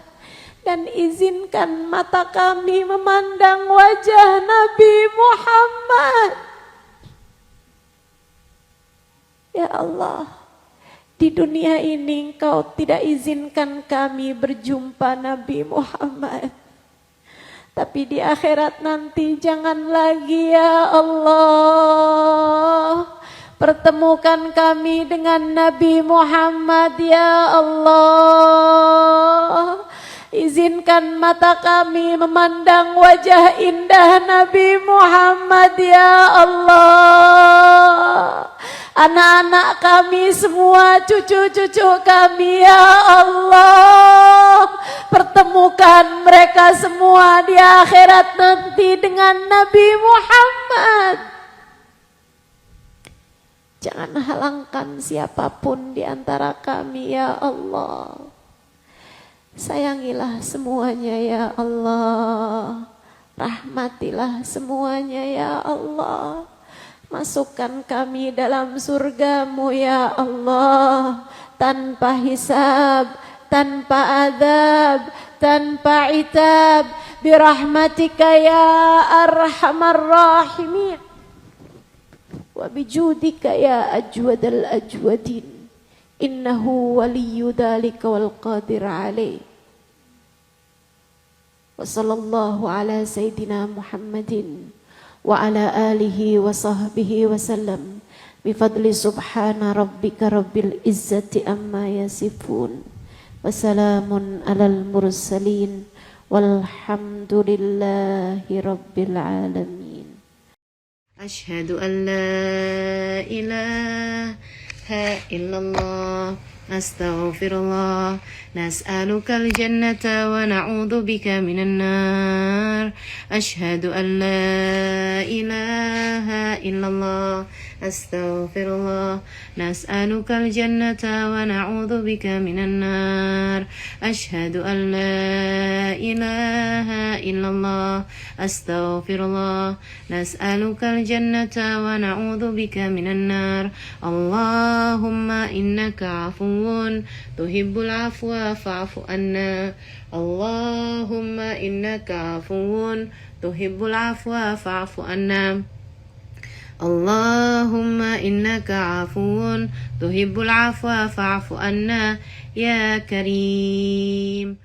Dan izinkan mata kami memandang wajah Nabi Muhammad. Ya Allah, di dunia ini Engkau tidak izinkan kami berjumpa Nabi Muhammad. Tapi di akhirat nanti jangan lagi ya Allah, pertemukan kami dengan Nabi Muhammad ya Allah. Izinkan mata kami memandang wajah indah Nabi Muhammad ya Allah. Anak-anak kami semua, cucu-cucu kami ya Allah, pertemukan mereka semua di akhirat nanti dengan Nabi Muhammad. Jangan halangkan siapapun di antara kami ya Allah. Sayangilah semuanya ya Allah. Rahmatilah semuanya ya Allah. Masukkan kami dalam surgamu ya Allah, tanpa hisab, tanpa adab, tanpa itab, birahmatika ya arhamar rahimin, wa bijudika ya ajwadal ajwadin, innahu waliyyu dhalika wal qadir alaih. Wa sallallahu ala sayyidina Muhammadin wa ala alihi wa sahbihi wa sallam bifadli subhana rabbika rabbil izzati amma yasifun wa salamun alal mursalin walhamdulillahi rabbil alamin. Asyhadu an la ilaha illallah, astaghfirullah, nas'alukal jannata wa na'udzu bika minan nar. Asyhadu an la ilaha illallah, astaghfirullah, nas'alukal jannata wa na'udzu bika minan nar. Asyhadu an la ilaha illallah, astaghfirullah, nas'alukal jannata wa na'udzu bika minan nar. Allahumma innaka afuwun tuhibbul afwa fa'fu anna. Allahumma innaka afuwun tuhibbul afwa fa'fu anna. Allahumma innaka afuwun tuhibbul afwa fa'fu anna ya karim.